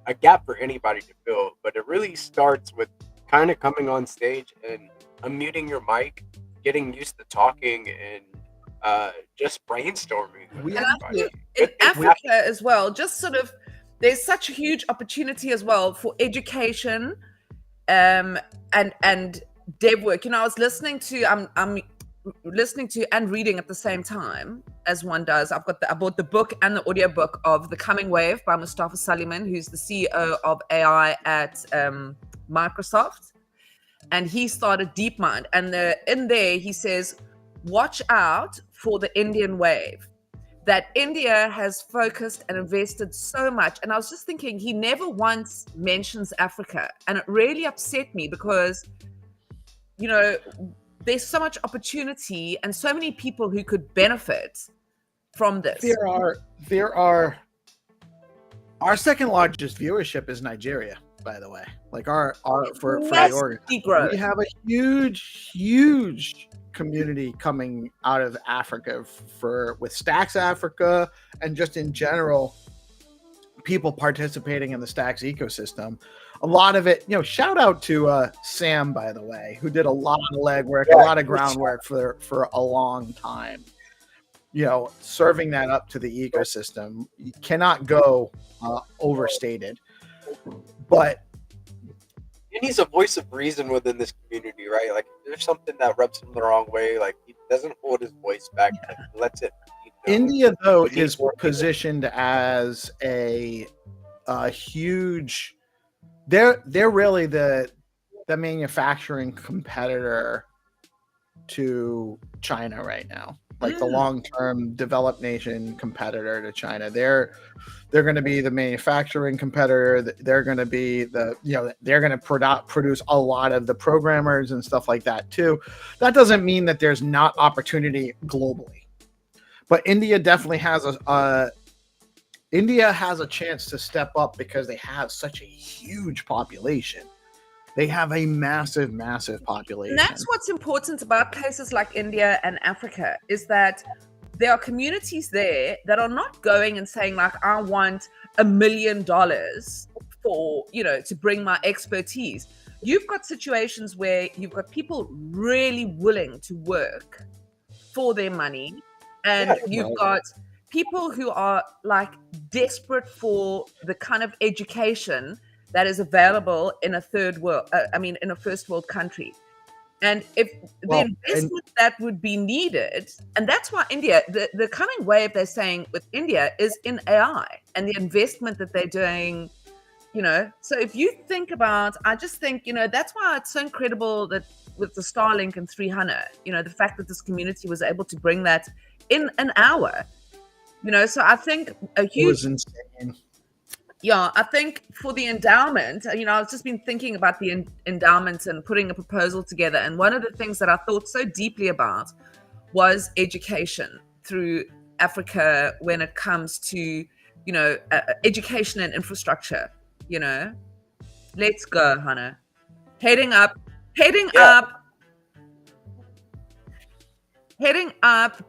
a gap for anybody to fill, but it really starts with kind of coming on stage and unmuting your mic, getting used to talking, and just brainstorming with everybody. In Africa as well, just sort of there's such a huge opportunity as well for education and dev work. I was listening to I'm listening to and reading at the same time as one does. I bought the book and the audio book of The Coming Wave by Mustafa Suleiman, who's the CEO of AI at Microsoft, and he started DeepMind. And in there he says, watch out for the Indian wave, that India has focused and invested so much. And I was just thinking, he never once mentions Africa, and it really upset me because there's so much opportunity and so many people who could benefit from this. There are Our second largest viewership is Nigeria, by the way. Like our for the Massively organ. growth. We have a huge community coming out of Africa with Stacks Africa, and just in general, people participating in the Stacks ecosystem. A lot of it, shout out to Sam, by the way, who did a lot of legwork, a lot of groundwork for a long time. Serving that up to the ecosystem. You cannot go overstated. But he's a voice of reason within this community, right? Like, if there's something that rubs him the wrong way, like, he doesn't hold his voice back. Like, he lets it. India, though, is positioned as a huge. They're really the manufacturing competitor to China right now, like the long-term developed nation competitor to China. They're going to be the manufacturing competitor. They're going to be they're going to produce a lot of the programmers and stuff like that too. That doesn't mean that there's not opportunity globally, but India definitely has India has a chance to step up because they have such a huge population. They have a massive population. And that's what's important about places like India and Africa, is that there are communities there that are not going and saying, like, I want $1 million for, to bring my expertise. You've got situations where you've got people really willing to work for their money. And you've got people who are like desperate for the kind of education that is available in a third world, in a first world country. And if the investment that would be needed, and that's why India, the coming wave, they're saying with India, is in AI and the investment that they're doing, So if you think about, I just think, that's why it's so incredible that with the Starlink and 300, the fact that this community was able to bring that in an hour. So I think it was insane. Yeah, I think for the endowment, I've just been thinking about the endowment and putting a proposal together. And one of the things that I thought so deeply about was education through Africa when it comes to, education and infrastructure. Let's go, Hannah. Heading up.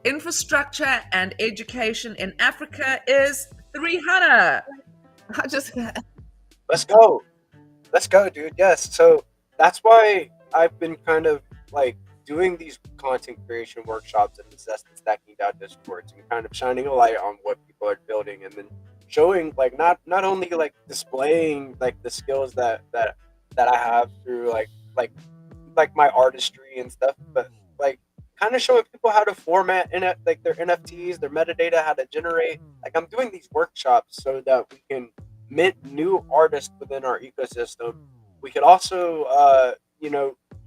Infrastructure and education in Africa is 300. Let's go, dude. Yes. So that's why I've been kind of like doing these content creation workshops and stacking down Discords and kind of shining a light on what people are building, and then showing like not only like displaying like the skills that I have through like my artistry and stuff, but like kind of showing people how to format like their NFTs, their metadata, how to generate. Like, I'm doing these workshops so that we can mint new artists within our ecosystem. We could also,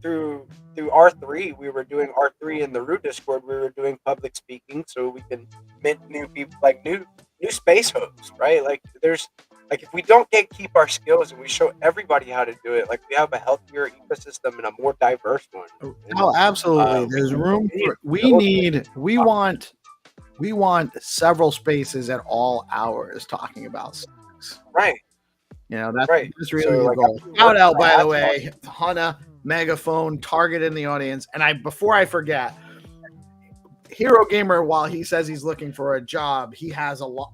through R3, we were doing R3 in the Root Discord. We were doing public speaking, so we can mint new people, like new space hosts, right? Like, there's like, if we don't gatekeep our skills and we show everybody how to do it, like, we have a healthier ecosystem and a more diverse one. Oh, absolutely. There's room for, we want several spaces at all hours talking about stocks. Right. That's really the goal. Shout out, by the way, Hannah, Megaphone, Target in the audience. And before I forget, Hero Gamer, while he says he's looking for a job, he has a lot.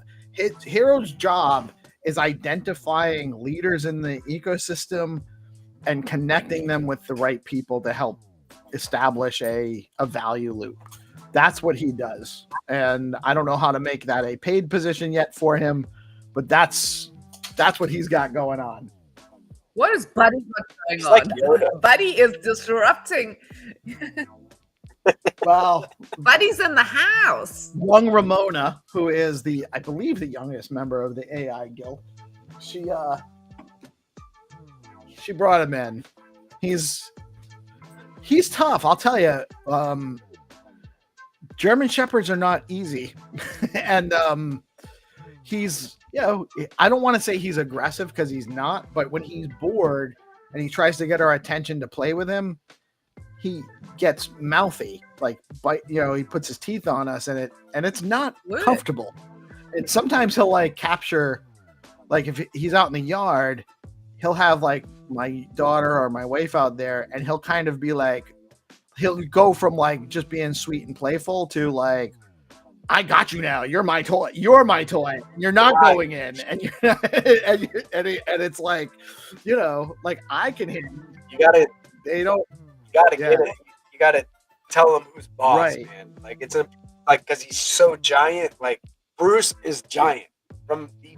Hero's job is identifying leaders in the ecosystem and connecting them with the right people to help establish a value loop. That's what he does. And I don't know how to make that a paid position yet for him, but that's what he's got going on. What is Buddy going on? Buddy is disrupting. Well, Buddy's in the house. Young Ramona, who is I believe the youngest member of the AI Guild, she brought him in. He's tough, I'll tell you. German Shepherds are not easy, and he's I don't want to say he's aggressive because he's not, but when he's bored and he tries to get our attention to play with him, he gets mouthy, like he puts his teeth on us, and it's not comfortable. And sometimes he'll like capture like if he's out in the yard, he'll have like my daughter or my wife out there, and he'll kind of be like, he'll go from like just being sweet and playful to like, I got you now. You're my toy. You're my toy. You're not going in, and you're not, and it's like, like I can hit. You gotta. They don't. You gotta get it. You gotta tell him who's boss, Right. man. Like it's like because he's so giant. Like Bruce is giant from the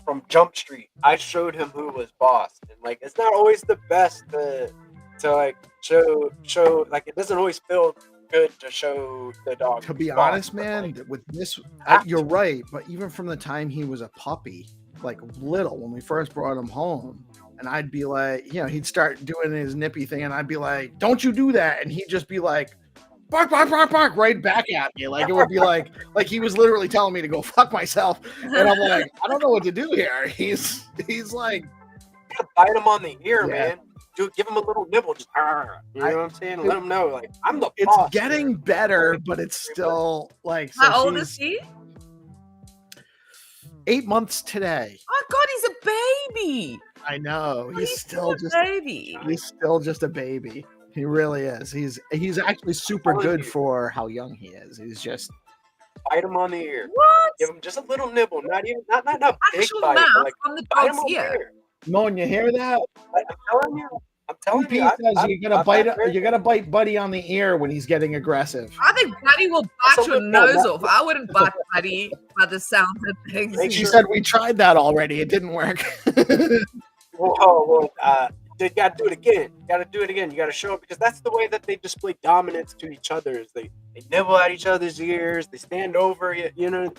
from Jump Street. I showed him who was boss, and like it's not always the best to like show like it doesn't always feel good to show the dog. To be boss, honest, but, man, like, with this, you're right. But even from the time he was a puppy, like little, when we first brought him home, and I'd be like, he'd start doing his nippy thing, and I'd be like, "Don't you do that!" And he'd just be like, "Bark, bark, bark, bark!" right back at me. Like it would be like he was literally telling me to go fuck myself, and I'm like, I don't know what to do here. He's like, you gotta bite him on the ear, Yeah. man. Dude, give him a little nibble. Just, you know what I'm saying? Let him know, like, I'm the it's boss. getting here. better, but it's still like. So How old is she's he? 8 months today. Oh God, he's a baby. I know. Oh, He's still a just baby. He's still just a baby. He really is. He's actually super good for how young he is. He's just Bite him on the ear. What? Give him just a little nibble. Not big Actual bite. mouth But like, on the bite him dog's on the ear. ear. Moan, you hear that? I'm telling you. Pete says you're gonna bite Buddy on the ear when he's getting aggressive. I think Buddy will bite So your no, nose that- off. I wouldn't bite Buddy by the sound of things. Make She sure- said we tried that already. It didn't work. You gotta do it again. You gotta do it again. You gotta show them because that's the way that they display dominance to each other. Is they nibble at each other's ears. They stand over you.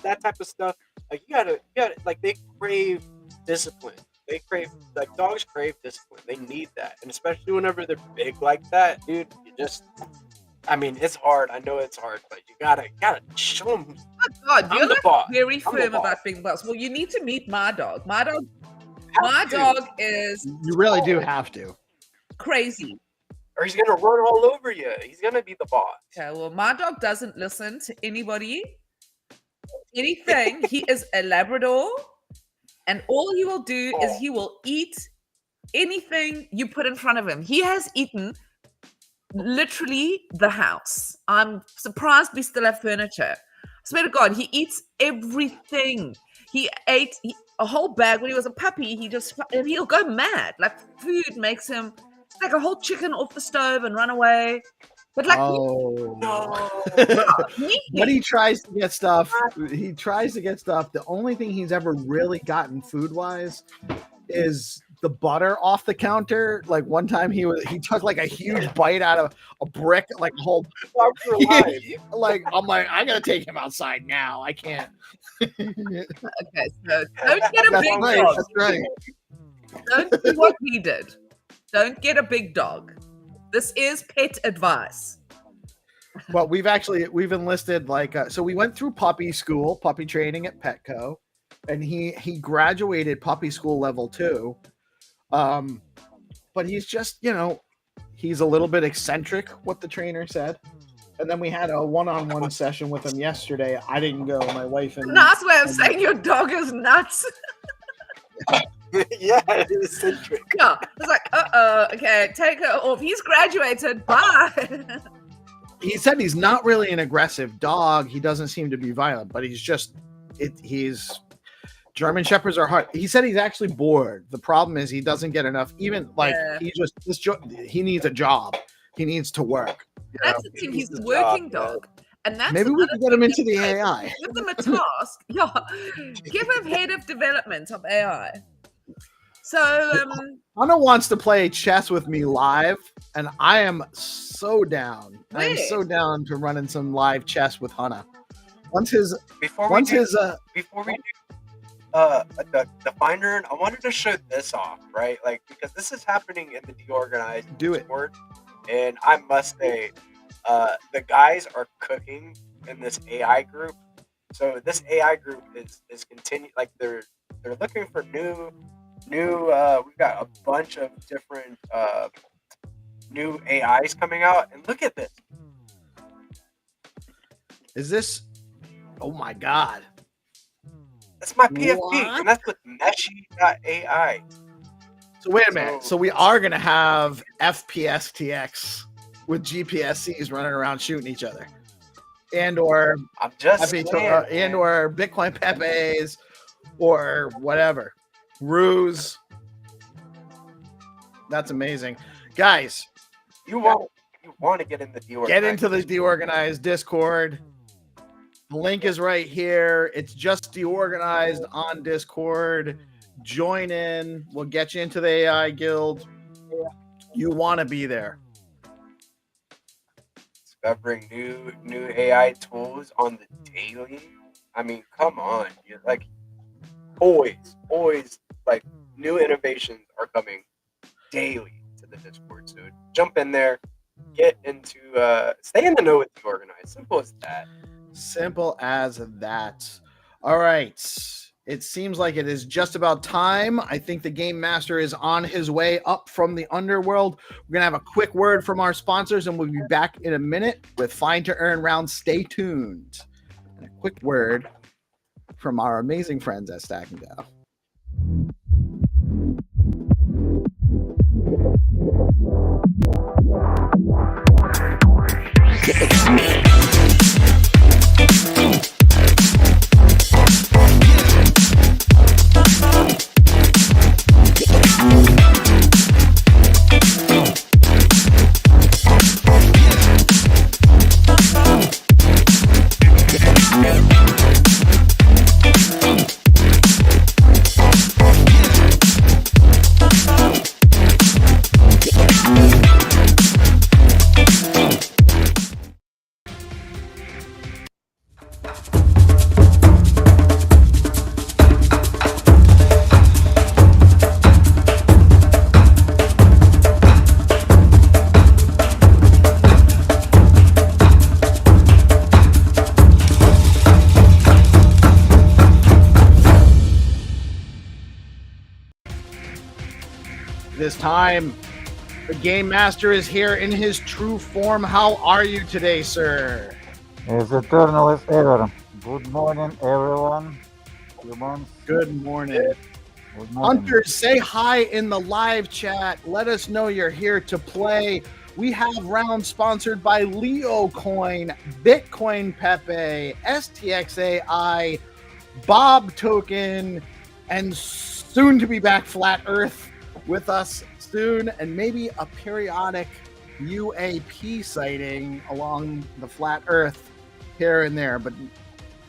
That type of stuff. Like you gotta like they crave discipline. They crave like dogs crave discipline. They need that, and especially whenever they're big like that, dude. It's hard. I know it's hard, but you gotta show them. Oh God, I'm you're the like boss. very I'm the firm boss. about being boss. Well, you need to meet my dog. My dog is You really do have to. crazy. Or he's gonna run all over you. He's gonna be the boss. Okay, well, my dog doesn't listen to anybody, anything. He is a Labrador, and all he will do is he will eat anything you put in front of him. He has eaten literally the house. I'm surprised we still have furniture. I swear to God, he eats everything. He ate a whole bag when he was a puppy. He'll go mad. Like food makes him like a whole chicken off the stove and run away. But like, But he tries to get stuff. He tries to get stuff. The only thing he's ever really gotten food wise is the butter off the counter. Like one time he took like a huge bite out of a brick, like a whole. Like I'm like, I gotta take him outside now. I can't. okay, so don't get a big dog. That's right. Don't do what we did. Don't get a big dog. This is pet advice. Well, we've enlisted so we went through puppy school, puppy training at Petco, and he graduated puppy school level 2. But he's just, he's a little bit eccentric, what the trainer said. And then we had a one-on-one session with him yesterday. I didn't go. My wife and Nice way of saying your dog is nuts. Yeah, it's eccentric. Yeah, it's like, okay, take her off. He's graduated. Bye. he said he's not really an aggressive dog. He doesn't seem to be violent, but he's German Shepherds are hard. He said he's actually bored. The problem is he doesn't get enough. Even he needs a job. He needs to work. That's the thing. He's a working dog. And that's Maybe we can get him into the AI. Give him a task. Yeah. Give him head of development of AI. So Anna wants to play chess with me live, and I am so down. I am so down to running some live chess with Hannah. Before we do the finder, I wanted to show this off, right? Like because this is happening in the DeOrganized Discord, and I must say, the guys are cooking in this AI group. So this AI group is continuing, like they're looking for new. We've got a bunch of different new AIs coming out, and look at this. Is this? Oh my God! That's my PFP, What? and that's with Meshi.ai. So wait a minute. So we are gonna have FPSTX with GPSCs running around shooting each other, or I'm just and saying, or Bitcoin Pepes or whatever. Ruse. That's amazing, guys. You want to get in the DeOrganized. Get into the DeOrganized Discord. The link is right here. It's just DeOrganized on Discord. Join in. We'll get you into the AI Guild. You want to be there. Discovering new AI tools on the daily. I mean, come on. You're like always like new innovations are coming daily to the Discord. So jump in there, get into stay in the know with DeOrganized. Simple as that. Simple as that. All right. It seems like it is just about time. I think the Game Master is on his way up from the underworld. We're going to have a quick word from our sponsors, and we'll be back in a minute with Find to Earn round. Stay tuned. And a quick word from our amazing friends at Stack and Dow. This time, the Game Master is here in his true form. How are you today, sir? As eternal as ever. Good morning, everyone. Humans. Good morning. Good morning. Hunters, say hi in the live chat. Let us know you're here to play. We have rounds sponsored by Leo Coin, Bitcoin Pepe, STXAI, Bob Token, and soon to be back Flat Earth with us soon, and maybe a periodic UAP sighting along the Flat Earth here and there, but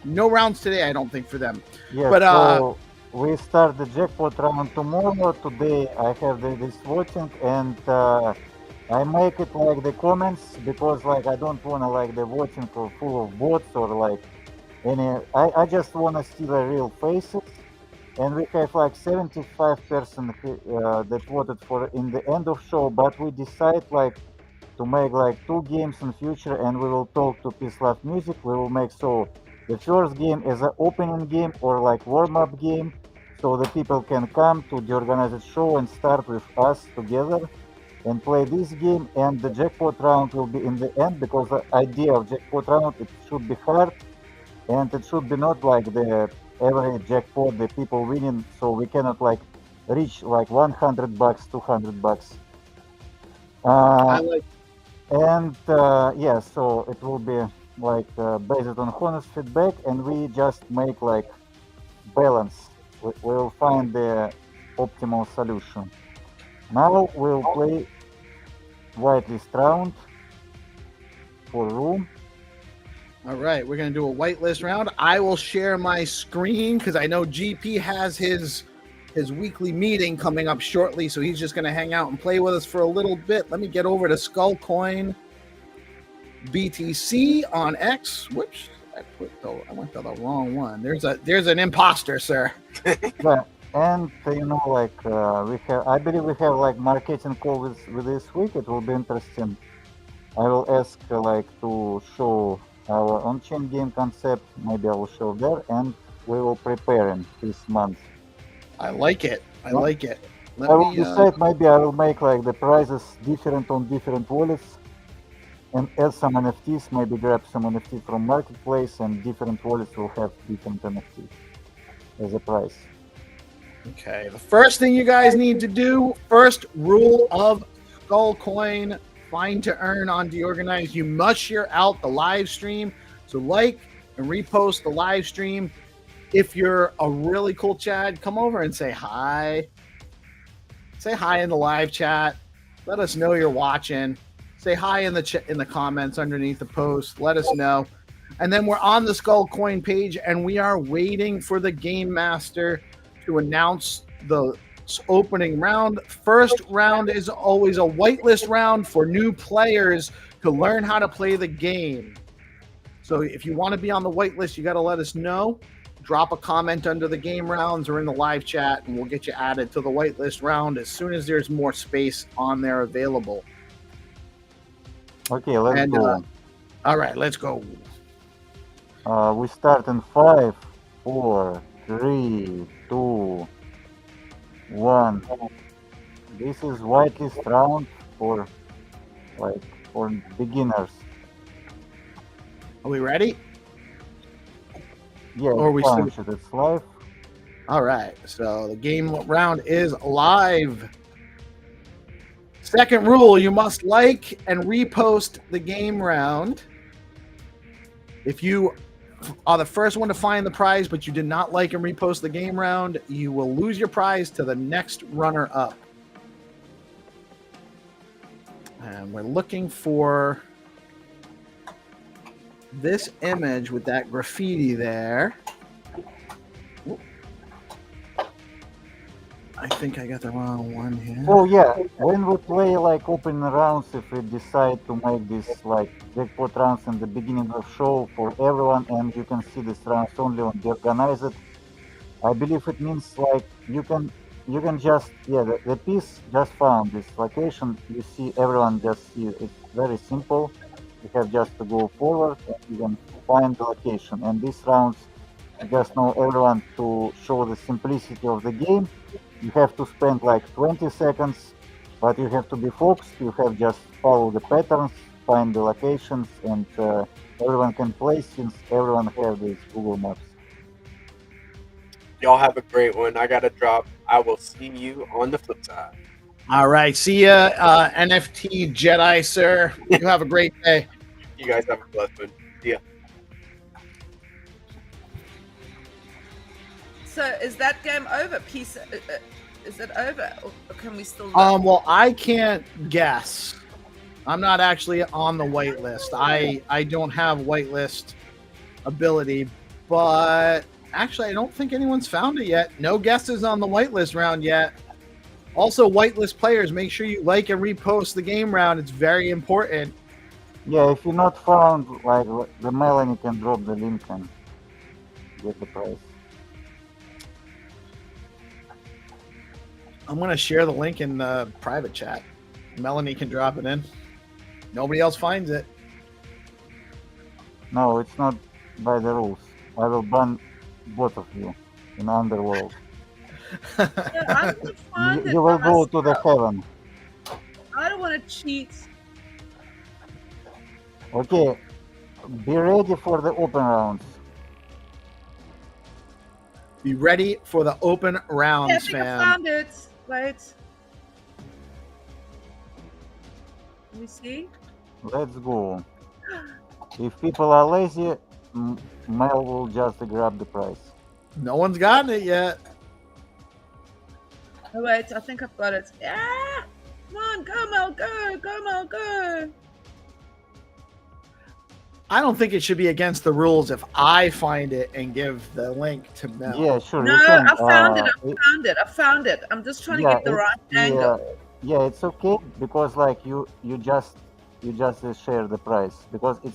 no rounds today, I don't think, for them. Yes, but so we start the jackpot round tomorrow. Today I have this voting, and I make it like the comments because like I don't want to like the voting for full of bots or like any. I just want to see the real faces. And we have like 75% that voted for in the end of show, but we decide like to make like 2 games in future, and we will talk to PeaceLoveMusic. We will make so the first game is an opening game or like warm-up game, so the people can come to the organized show and start with us together and play this game. And the jackpot round will be in the end, because the idea of jackpot round, it should be hard and it should be not like the every jackpot the people winning, so we cannot like reach like $100, $200. And yeah, so it will be like based on honest feedback, and we just make like balance. We will find the optimal solution. Now we'll play whitelist round for room. All right, we're going to do a whitelist round. I will share my screen because I know GP has his weekly meeting coming up shortly, so he's just going to hang out and play with us for a little bit. Let me get over to Skullcoin BTC on X. Whoops, I went to the wrong one. There's an imposter, sir. Yeah, and you know, like I believe we have like marketing call with this week. It will be interesting. I will ask like to show our on-chain game concept. Maybe I will show there, and we will prepare in this month. I like it. I like it. I will decide. Maybe I will make like the prices different on different wallets, and add some NFTs. Maybe grab some NFT from marketplace, and different wallets will have different NFTs. as a price. Okay, the first thing you guys need to do, first rule of Skull Coin, find to earn on DeOrganized, you must share out the live stream. So like and repost the live stream. If you're a really cool Chad, come over and say hi. Say hi in the live chat. Let us know you're watching. Say hi in the comments underneath the post. Let us know. And then we're on the Skull Coin page, and we are waiting for the Game Master to announce the opening round. First round is always a whitelist round for new players to learn how to play the game. So if you want to be on the whitelist, you got to let us know. Drop a comment under the game rounds or in the live chat, and we'll get you added to the whitelist round as soon as there's more space on there available. Okay, let's go. All right, let's go. We start in 5, 4, 3, 2, 1. This is whitelist round for beginners. Are we ready? Yeah, Or we fine, it's live. All right, so the game round is live. Second rule, you must like and repost the game round. If you are the first one to find the prize, but you did not like and repost the game round, you will lose your prize to the next runner-up. And we're looking for this image with that graffiti there. I think I got the wrong one here. Oh yeah, when we play like open rounds, if we decide to make this like jackpot rounds in the beginning of show for everyone, and you can see this rounds only on DeOrganized, I believe it means like you can just the piece just found this location. You see everyone just see it's very simple. You have just to go forward and you can find the location. And these rounds, you just know everyone to show the simplicity of the game. You have to spend like 20 seconds, but you have to be focused. You have just follow the patterns, find the locations, and everyone can play since everyone have these Google Maps. Y'all have a great one. I got to drop. I will see you on the flip side. All right. See ya, NFT Jedi, sir. You have a great day. You guys have a blessed one. See ya. So is that game over? Is it over, or can we still? Well, I can't guess. I'm not actually on the whitelist. I don't have whitelist ability, but actually, I don't think anyone's found it yet. No guesses on the whitelist round yet. Also, whitelist players, make sure you like and repost the game round. It's very important. Yeah, if you're not found, like the Melanie can drop the link and get the prize. I'm going to share the link in the private chat. Melanie can drop it in. Nobody else finds it. No, it's not by the rules. I will ban both of you in Underworld. Yeah, you will go to the heaven. I don't want to cheat. Okay, be ready for the open rounds. Be ready for the open rounds, Yeah, I think I fam. found it. Wait. Let me see. Let's go. If people are lazy, Mel will just grab the prize. No one's gotten it yet. Oh wait, I think I've got it. Yeah! Come on, go Mel, go! Go Mel, go! I don't think it should be against the rules if I find it and give the link to Mel. Yeah, sure. No, you can, I found it. I'm just trying to get the right angle. Yeah, it's okay because like you just share the price because it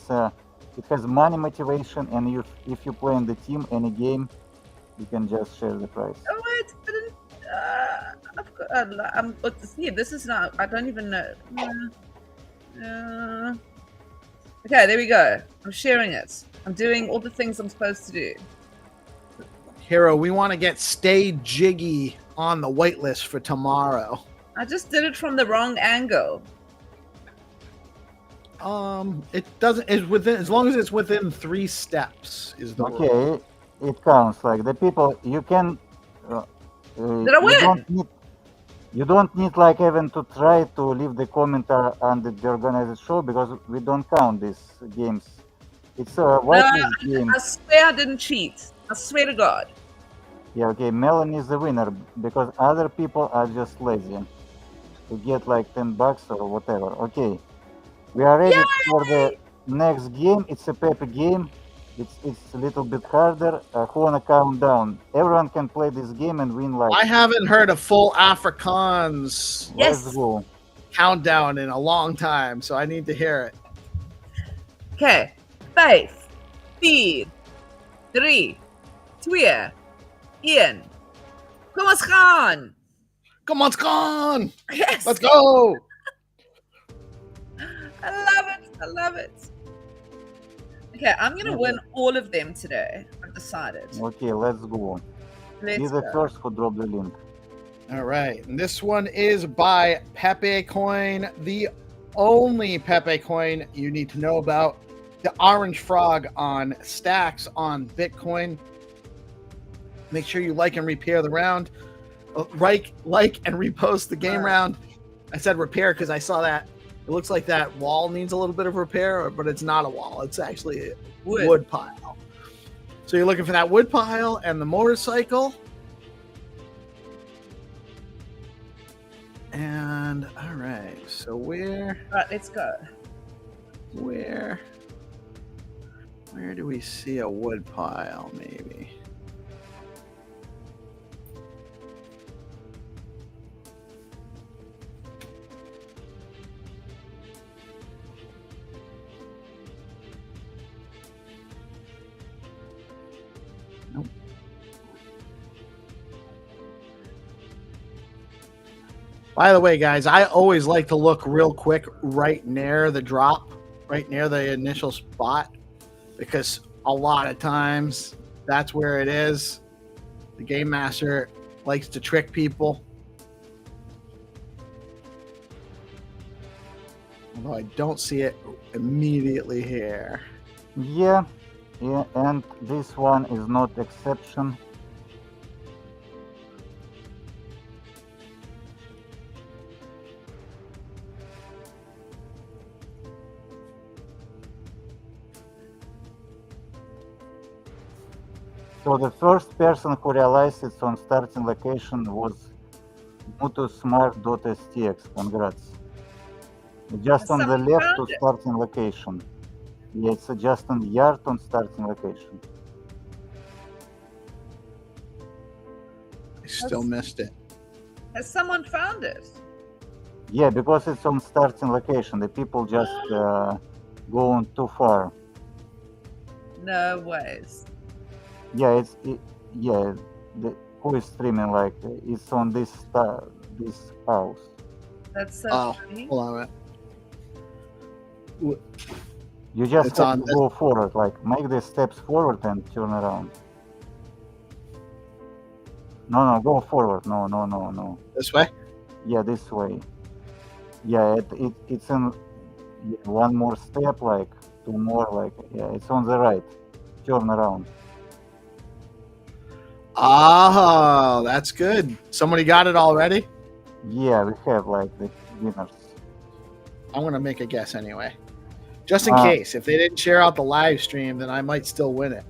has money motivation, and if you play in the team any game, you can just share the price. Oh wait, I didn't. I've got. This is not. I don't even know. Okay, there we go. I'm sharing it. I'm doing all the things I'm supposed to do. Hero, we want to get Stay Jiggy on the whitelist for tomorrow. I just did it from the wrong angle. It doesn't. It's within, as long as it's within 3 steps. Is the rule. Okay, it counts. Like the people, you can. Did I win? You don't need like even to try to leave the comment on the organized show because we don't count these games. It's a whitelist game. I swear I didn't cheat. I swear to God. Yeah, okay, Melanie is the winner because other people are just lazy to get like $10 or whatever. Okay, we are ready for the next game. It's a Pepe game. It's a little bit harder. Who wanna count down? Everyone can play this game and win like. I haven't heard a full Afrikaans Let's go. countdown in a long time, so I need to hear it. Okay. 5, 4, 3, 2, 1. Kom ons gaan. Come on, it's gone. Yes. Let's go. I love it. I love it. Okay, I'm gonna win all of them today. I've decided. Okay, let's go. Let's Be the go. first who drop the link. All right. And this one is by Pepe Coin, the only Pepe Coin you need to know about. The orange frog on stacks on Bitcoin. Make sure you like and repair the round. Like and repost the game round. I said repair because I saw that. It looks like that wall needs a little bit of repair, but it's not a wall. It's actually a wood pile. So you're looking for that wood pile and the motorcycle. And all right, so Right, let's go. where do we see a wood pile? Maybe. Nope. By the way, guys, I always like to look real quick right near the drop, right near the initial spot, because a lot of times that's where it is. The game master likes to trick people. Although I don't see it immediately here. Yeah, and this one is not exception. So the first person who realized it's on starting location was mutusmart.stx. Congrats. Just on the Someone left found to it. starting location. Yeah, it's just on yard on starting location. I still missed it. Has someone found it? Yeah, because it's on starting location. The people just going too far. No ways. Yeah, who is streaming like it's on this house. That's so Oh, funny. hold on a minute. You just It's have on to this- go forward, like make the steps forward and turn around. No, go forward. No. This way? Yeah, this way. Yeah, it's in one more step, like two more, like yeah, it's on the right. Turn around. Oh, that's good. Somebody got it already? Yeah, we have like the winners. I'm going to make a guess anyway. Just in Uh, case. If they didn't share out the live stream, then I might still win it.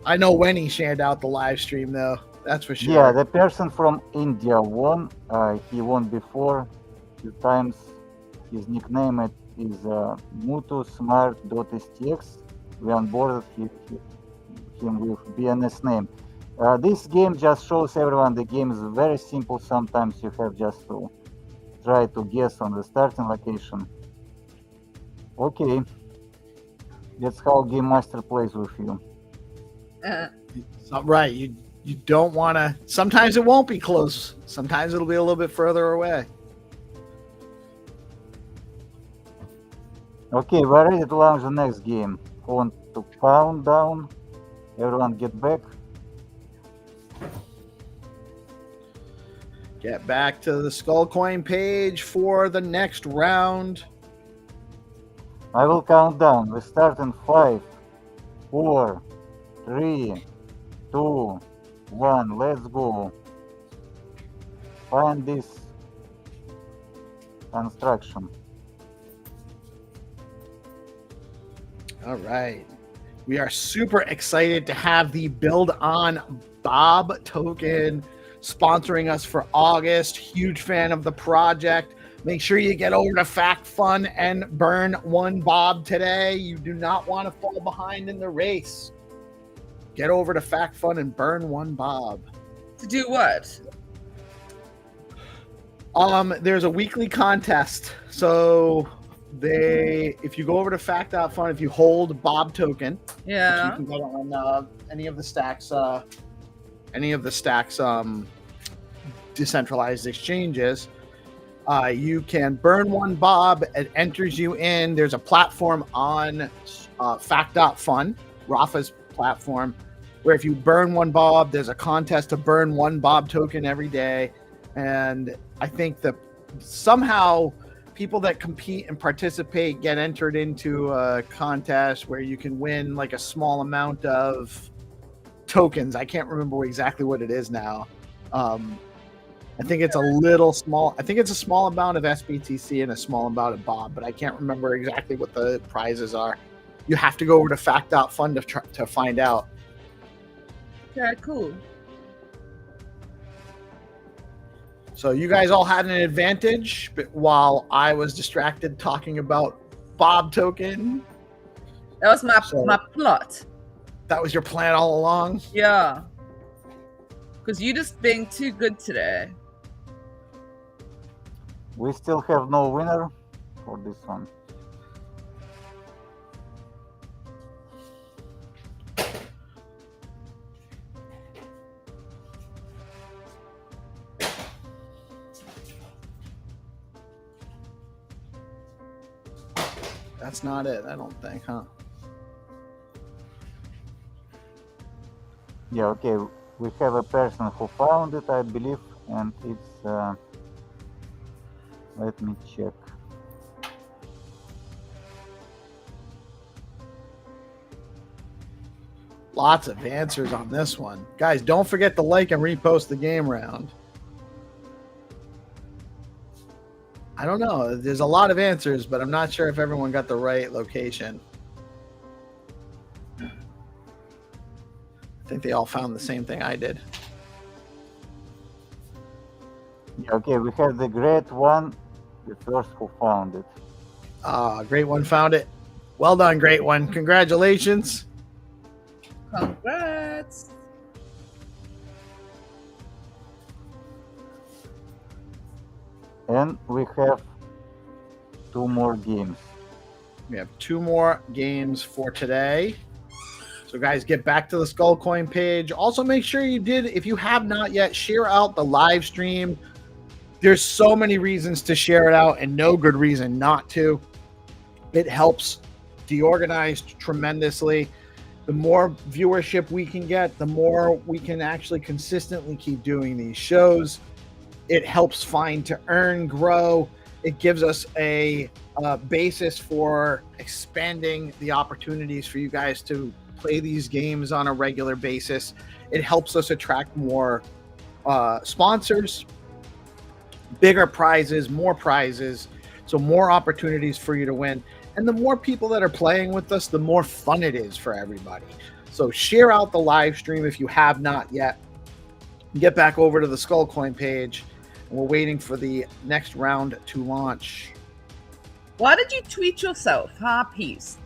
I know when he shared out the live stream, though. That's for sure. Yeah, the person from India won. He won before 2 times. His nickname is mutusmart.stx. We onboarded him with BNS name. This game just shows everyone the game is very simple. Sometimes you have just to try to guess on the starting location. Okay, that's how Game Master plays with you. So, right. You don't want to. Sometimes it won't be close. Sometimes it'll be a little bit further away. Okay, we're ready to launch the next game. Who want to count down? Everyone get back. Get back to the Skull Coin page for the next round. I will count down. We start in 5, 4, 3, 2, 1. Let's go. Find this construction. All right. We are super excited to have the Build on Bob token sponsoring us for August. Huge fan of the project. Make sure you get over to Fact Fun and burn one Bob today. You do not want to fall behind in the race. Get over to Fact Fun and burn one Bob. To do what? There's a weekly contest. So if you go over to fact.fun, if you hold Bob token, Yeah. you can get on any of the stacks decentralized exchanges. You can burn one Bob. It enters you in. There's a platform on fact.fun, Rafa's platform, where if you burn one Bob, there's a contest to burn one Bob token every day. And I think that somehow people that compete and participate get entered into a contest where you can win like a small amount of tokens. I can't remember exactly what it is now. I think it's a little small. I think it's a small amount of SBTC and a small amount of Bob, but I can't remember exactly what the prizes are. You have to go over to fact.fun to find out. Okay, cool. So you guys all had an advantage, but while I was distracted talking about Bob token. That was my plot. That was your plan all along? Yeah. Because you just being too good today. We still have no winner for this one. That's not it, I don't think, huh? Yeah, okay. We have a person who found it, I believe, and it's... let me check. Lots of answers on this one. Guys, don't forget to like and repost the game round. I don't know. There's a lot of answers, but I'm not sure if everyone got the right location. I think they all found the same thing I did. Yeah, okay, we have the great one, the first who found it. Great one found it. Well done, great one. Congratulations. Congrats. And we have 2 more games. We have 2 more games for today. So guys, get back to the Skull Coin page. Also make sure you did, if you have not yet, share out the live stream. There's so many reasons to share it out and no good reason not to. It helps DeOrganized tremendously. The more viewership we can get, the more we can actually consistently keep doing these shows. It helps Find to Earn grow. It gives us a basis for expanding the opportunities for you guys to play these games on a regular basis. It helps us attract more sponsors, bigger prizes, so more opportunities for you to win. And the more people that are playing with us, the more fun it is for everybody. So share out the live stream if you have not yet. Get back over to the Skull Coin page. We're waiting for the next round to launch. Why did you tweet yourself? Peace.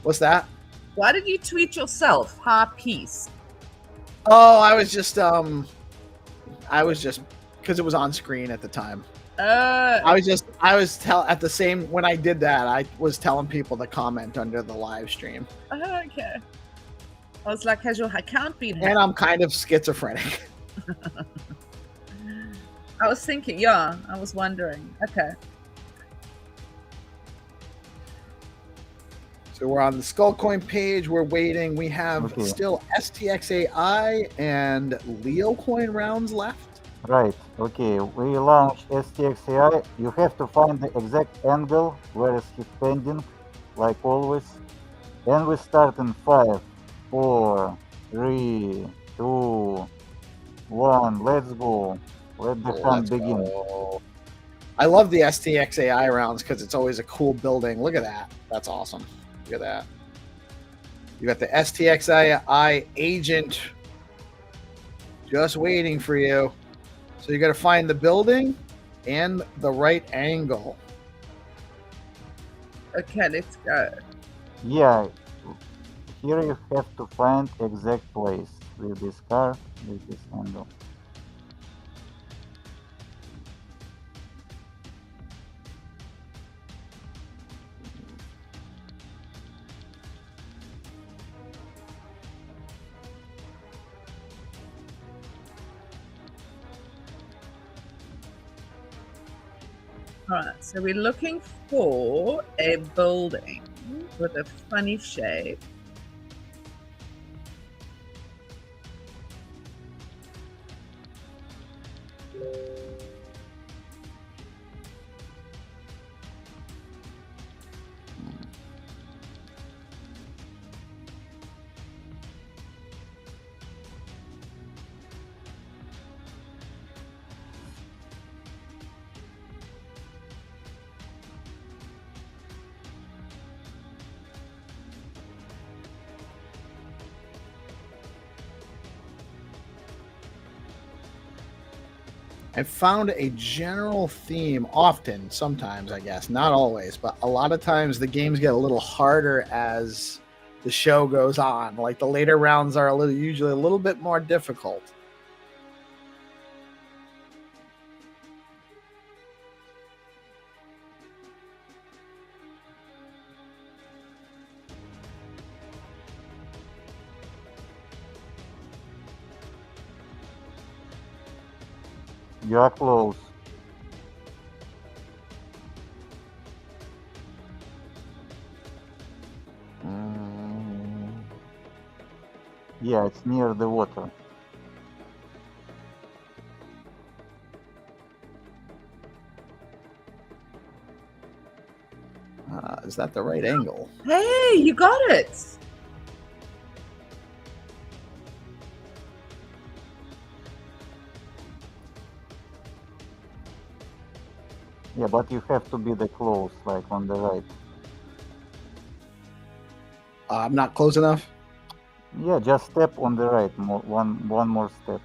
What's that? Why did you tweet yourself? Peace. Oh, I was just because it was on screen at the time. When I did that, I was telling people to comment under the live stream. Okay. I was like, has your account been hacked? And I'm kind of schizophrenic. I was thinking, yeah, I was wondering. Okay. So we're on the Skull Coin page. We're waiting. We have still STXAI and Leo Coin rounds left. Right, okay, we launched STXAI. You have to find the exact angle where is he pending, like always. And we start in 5, 4, 3, 2, 1. Let's go. Let the hunt begin. Go. I love the STXAI rounds because it's always a cool building. Look at that. That's awesome. Look at that. You got the STXAI agent just waiting for you. So you got to find the building and the right angle. Okay, let's go. Yeah, here you have to find exact place with this car, with this handle. All right, so we're looking for a building with a funny shape. I've found a general theme often, sometimes, I guess, not always, but a lot of times the games get a little harder as the show goes on. Like the later rounds are usually a little bit more difficult. You are close. Yeah, it's near the water. Is that the right angle? Hey, you got it. Yeah, but you have to be the close, like on the right. I'm not close enough. Yeah, just step on the right. One more step.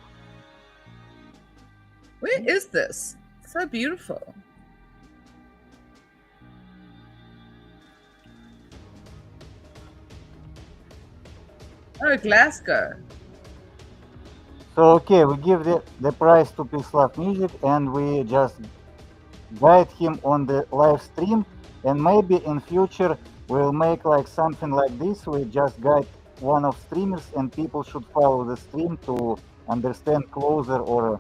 Where is this? So beautiful. Oh, Glasgow. So okay, we give the prize to PeaceLoveMusic and we just guide him on the live stream, and maybe in future we'll make like something like this. We just guide one of streamers and people should follow the stream to understand closer, or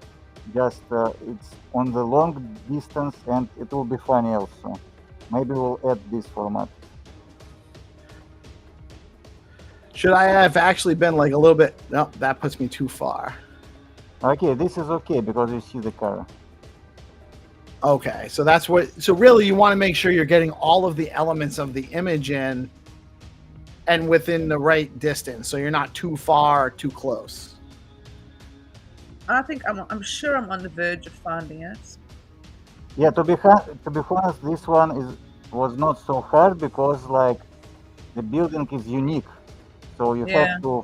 just it's on the long distance and it will be funny also. Maybe we'll add this format. Should I have actually been like a little bit? No, that puts me too far. Okay, this is okay because you see the car. Okay, so that's what. So really, you want to make sure you're getting all of the elements of the image in, and within the right distance, so you're not too far or too close. I think I'm sure I'm on the verge of finding it. Yeah, to be honest, this one was not so hard because like the building is unique, so you have to.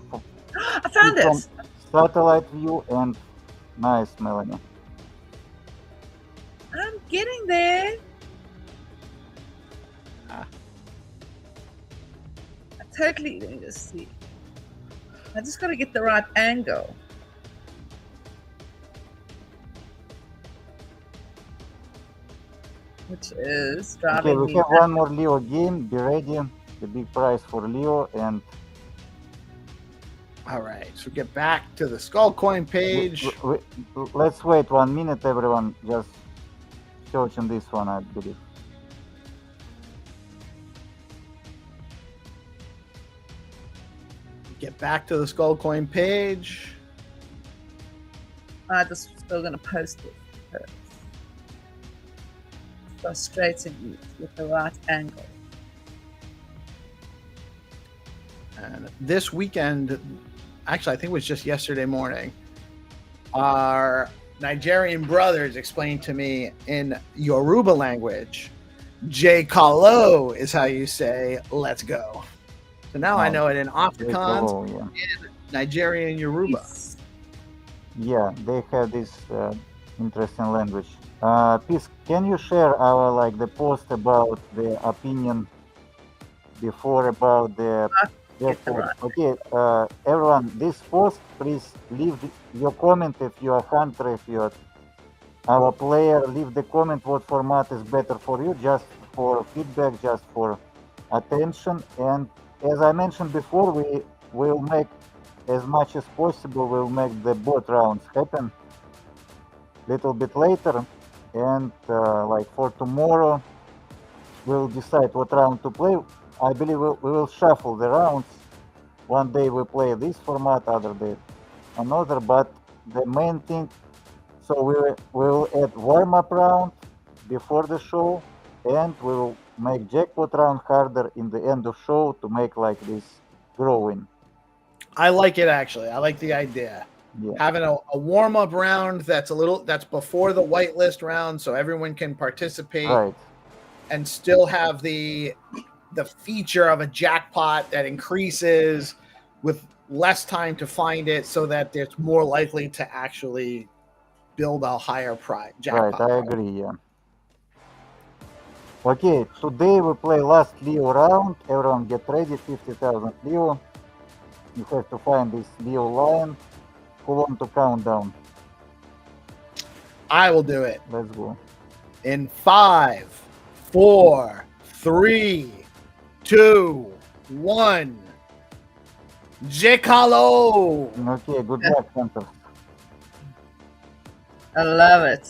I found it. Satellite view and nice, Melanie. I'm getting there. I totally, let me just see. I just got to get the right angle. Which is driving. Okay, we have one more Leo game. Be ready. The big prize for Leo. And all right, so get back to the Skull Coin page. Let's wait 1 minute, everyone. Just searching this one, I believe. Get back to the Skull Coin page. I'm just still going to post it. Frustrating me with the right angle. And this weekend, actually, I think it was just yesterday morning, our Nigerian brothers explained to me in Yoruba language, J Kalo is how you say let's go. So now I know it in Afrikaans, in Nigerian Yoruba. Yeah, they have this interesting language. Peace, can you share our the post about the opinion before about the okay, everyone, this post, please leave your comment if you are hunter, if you're our player, leave the comment what format is better for you, just for feedback, just for attention. And as I mentioned before, we will make as much as possible, we'll make the bot rounds happen little bit later, and for tomorrow we'll decide what round to play. I believe we will shuffle the rounds. One day we play this format, other day another, but the main thing, so we will add warm-up round before the show, and we will make jackpot round harder in the end of show to make this growing. I like it, actually. I like the idea. Yeah. Having a warm-up round that's before the whitelist round, so everyone can participate, right, and still have the feature of a jackpot that increases with less time to find it, so that it's more likely to actually build a higher prize jackpot. Right, I agree, yeah. Okay, today we play last Leo round. Everyone get ready, 50,000 Leo. You have to find this Leo line. Who want to count down? I will do it. Let's go. In 5, 4, 3, 2, 1. Jekalo! Okay, good luck, Hunter. I love it.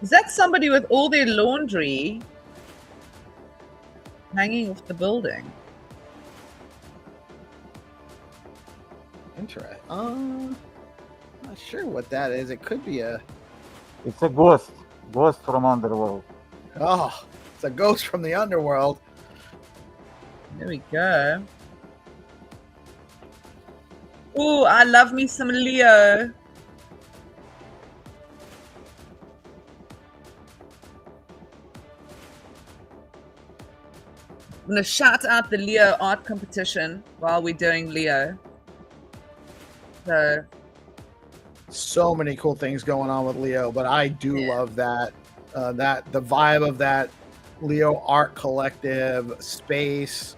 Is that somebody with all their laundry hanging off the building? Interesting. Not sure what that is. It could be a... It's a ghost. Ghost from underworld. Oh, it's a ghost from the underworld. There we go. Oh, I love me some Leo. I'm going to shout out the Leo art competition while we're doing Leo. So many cool things going on with Leo, but I do love that the vibe of that Leo art collective space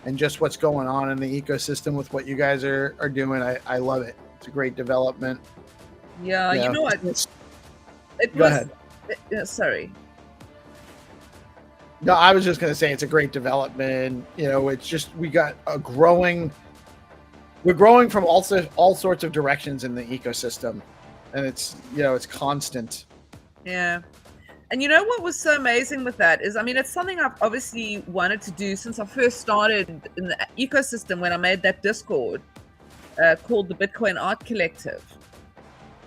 and just what's going on in the ecosystem with what you guys are doing. I love it. It's a great development. Yeah. You know what? Go ahead. Sorry. No, I was just going to say it's a great development. It's just we're growing from all sorts of directions in the ecosystem, and it's constant. Yeah. And you know what was so amazing with that is, it's something I've obviously wanted to do since I first started in the ecosystem when I made that Discord called the Bitcoin Art Collective.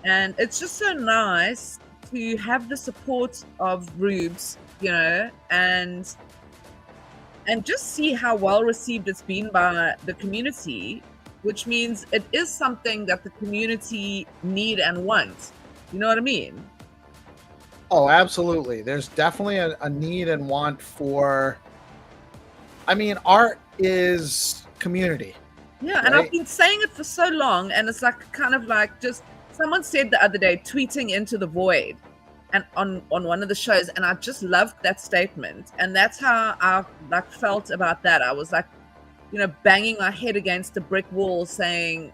And it's just so nice to have the support of Rubes, and just see how well received it's been by the community, which means it is something that the community need and want. You know what I mean? Oh, absolutely. There's definitely a need and want for... art is community. Yeah, right? And I've been saying it for so long, and it's just... Someone said the other day, tweeting into the void, and on one of the shows, and I just loved that statement. And that's how I felt about that. I was banging my head against a brick wall saying,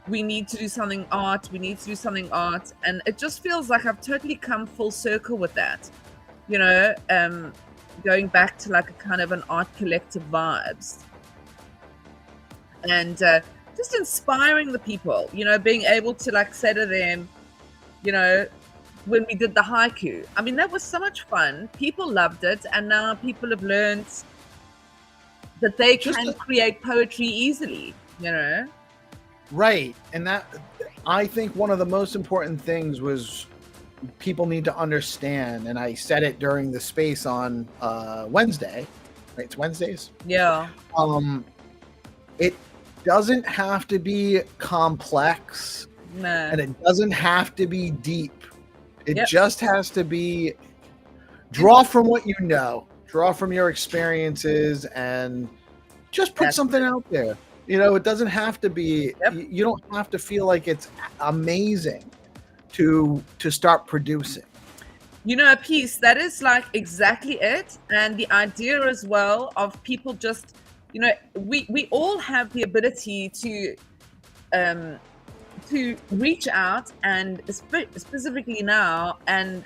we need to do something art, and it just feels like I've totally come full circle with that, going back to a kind of an art collective vibes, and just inspiring the people, being able to say to them, when we did the haiku, that was so much fun. People loved it, and now people have learned that they can create poetry easily, Right. And that, I think one of the most important things was people need to understand, and I said it during the space on Wednesday, right? It's Wednesdays. Yeah. It doesn't have to be complex, No. and it doesn't have to be deep. It Yep. just has to be draw from what you know, draw from your experiences, and just put That's something out there. You know, it doesn't have to be. Yep. You don't have to feel like it's amazing to start producing. You know, a piece that is like exactly it. And the idea as well of people just, you know, we all have the ability to reach out and specifically now and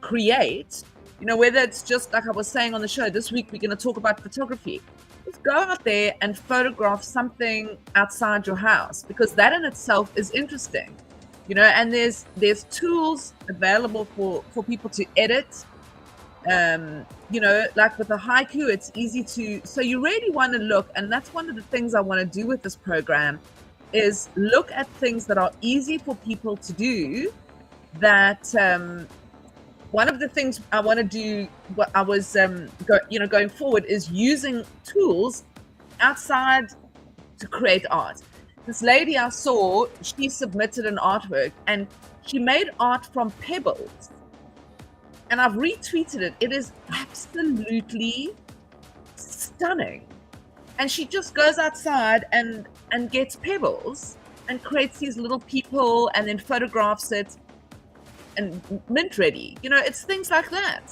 create, you know, whether it's just like I was saying on the show this week, we're going to talk about photography. Just go out there and photograph something outside your house, because that in itself is interesting. You know, and there's tools available for people to edit. You know, like with a haiku, it's easy to. So you really want to look, and that's one of the things I want to do with this program, is look at things that are easy for people to do. That one of the things I want to do, what I was, going forward, is using tools outside to create art. This lady I saw, she submitted an artwork and she made art from pebbles. And I've retweeted it. It is absolutely stunning. And she just goes outside and gets pebbles and creates these little people and then photographs it and mint ready. You know, it's things like that.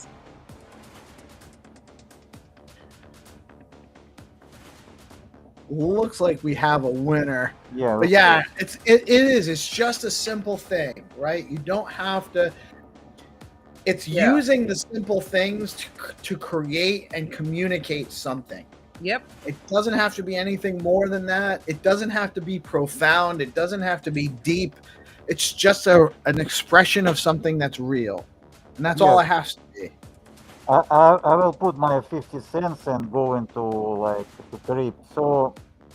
Looks like we have a winner. Yeah. But yeah, it is. It's just a simple thing, right? You don't have to. It's using the simple things to create and communicate something. Yep. It doesn't have to be anything more than that. It doesn't have to be profound. It doesn't have to be deep. It's just an expression of something that's real, and that's all it has to be. I will put my 50 cents and go into like to trip. So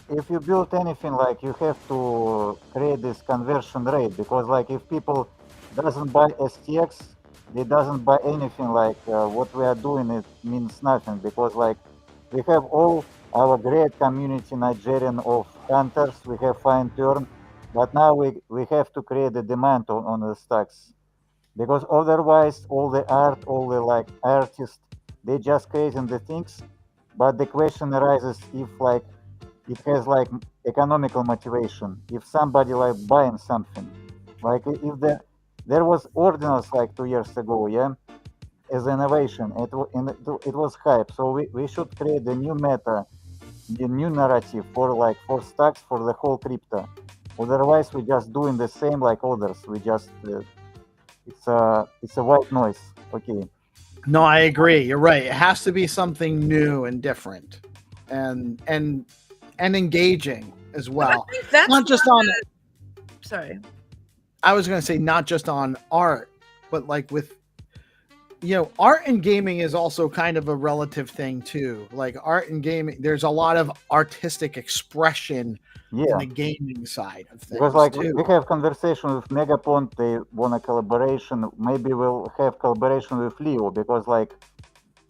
if you build anything, like you have to create this conversion rate, because like if people doesn't buy STX, they doesn't buy anything. Like what we are doing, it means nothing, because like we have all our great community Nigerian of hunters, we have fine turn, but now we have to create a demand on the stocks. Because otherwise all the art, all the like artists, they just creating the things, but the question arises if like it has like economical motivation, if somebody like buying something, like if there was ordinals like 2 years ago, as innovation, it was hype. So we should create the new meta, the new narrative for stocks, for the whole crypto. Otherwise we just doing the same like others, we just it's a white noise. Okay. No, I agree. You're right. It has to be something new and different, and engaging as well. I think that's not just one on. of the- Sorry. I was going to say not just on art, but like with, you know, art and gaming is also kind of a relative thing too. Like art and gaming, there's a lot of artistic expression in the gaming side of things. Because like too. we have conversation with Megapont, they want a collaboration. Maybe we'll have collaboration with Leo, because like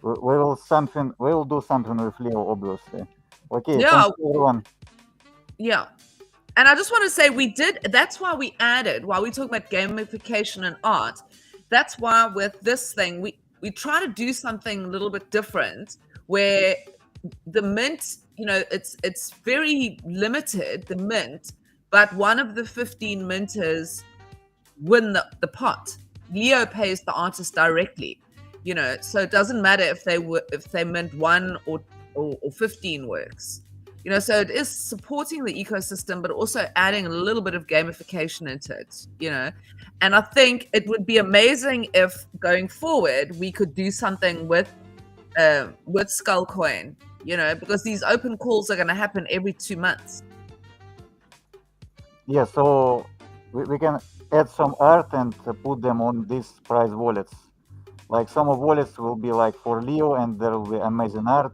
we will do something with Leo, obviously. Okay, Yeah. thank you, everyone. Yeah. And I just want to say that's why we added, while we talk about gamification and art, that's why with this thing, we try to do something a little bit different, where the mint, you know, it's very limited, the mint, but one of the 15 minters win the pot. Leo pays the artist directly, you know, so it doesn't matter if they mint 1 or 15 works. You know, so it is supporting the ecosystem, but also adding a little bit of gamification into it, you know. And I think it would be amazing if going forward we could do something with Skullcoin, you know, because these open calls are going to happen every 2 months. Yeah, so we can add some art and put them on these prize wallets. Like some of wallets will be like for Leo, and there will be amazing art,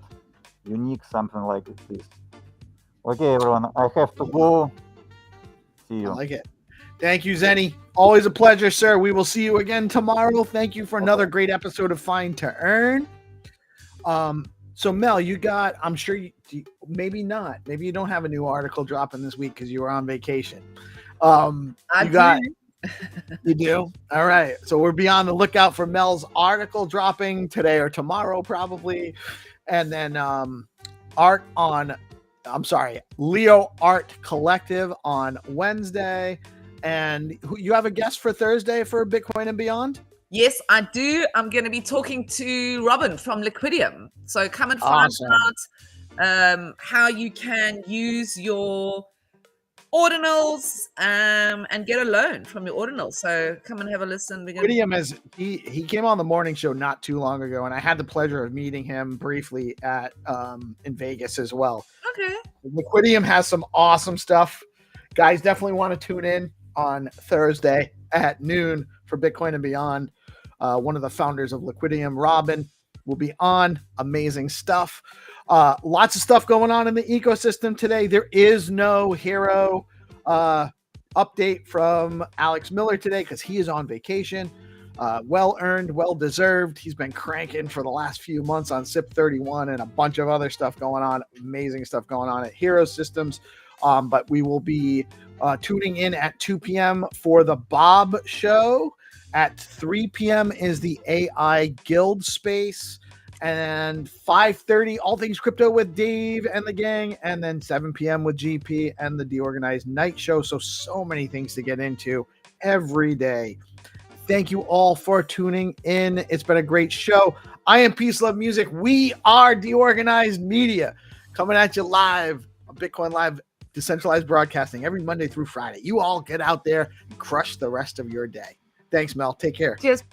unique, something like this. Okay, everyone, I have to go. See you. I like it. Thank you, Zenny. Always a pleasure, sir. We will see you again tomorrow. Thank you for another great episode of Fine to Earn. So Mel, you got, I'm sure maybe not. Maybe you don't have a new article dropping this week because you were on vacation. You do? All right. So we'll be on the lookout for Mel's article dropping today or tomorrow, probably. And then Leo Art Collective on Wednesday. And you have a guest for Thursday for Bitcoin and Beyond? Yes, I do. I'm going to be talking to Robin from Liquidium. So come and find out how you can use your ordinals and get a loan from your ordinals. So come and have a listen. Liquidium he came on the morning show not too long ago, and I had the pleasure of meeting him briefly at in Vegas as well. Okay. Liquidium has some awesome stuff. Guys, definitely want to tune in on Thursday at noon for Bitcoin and Beyond. One of the founders of Liquidium, Robin, will be on. Amazing stuff. Lots of stuff going on in the ecosystem today. There is no hero update from Alex Miller today because he is on vacation. Well earned, well deserved. He's been cranking for the last few months on SIP 31 and a bunch of other stuff going on. Amazing stuff going on at Hero Systems. But we will be tuning in at 2 p.m. for the Bob Show. At 3 p.m. is the AI Guild Space. And 5:30, All Things Crypto with Dave and the gang. And then 7 p.m. with GP and the DeOrganized Night Show. So many things to get into every day. Thank you all for tuning in. It's been a great show. I am PeaceLoveMusic. We are DeOrganized Media, coming at you live on Bitcoin Live Decentralized Broadcasting every Monday through Friday. You all get out there and crush the rest of your day. Thanks, Mel. Take care. Cheers.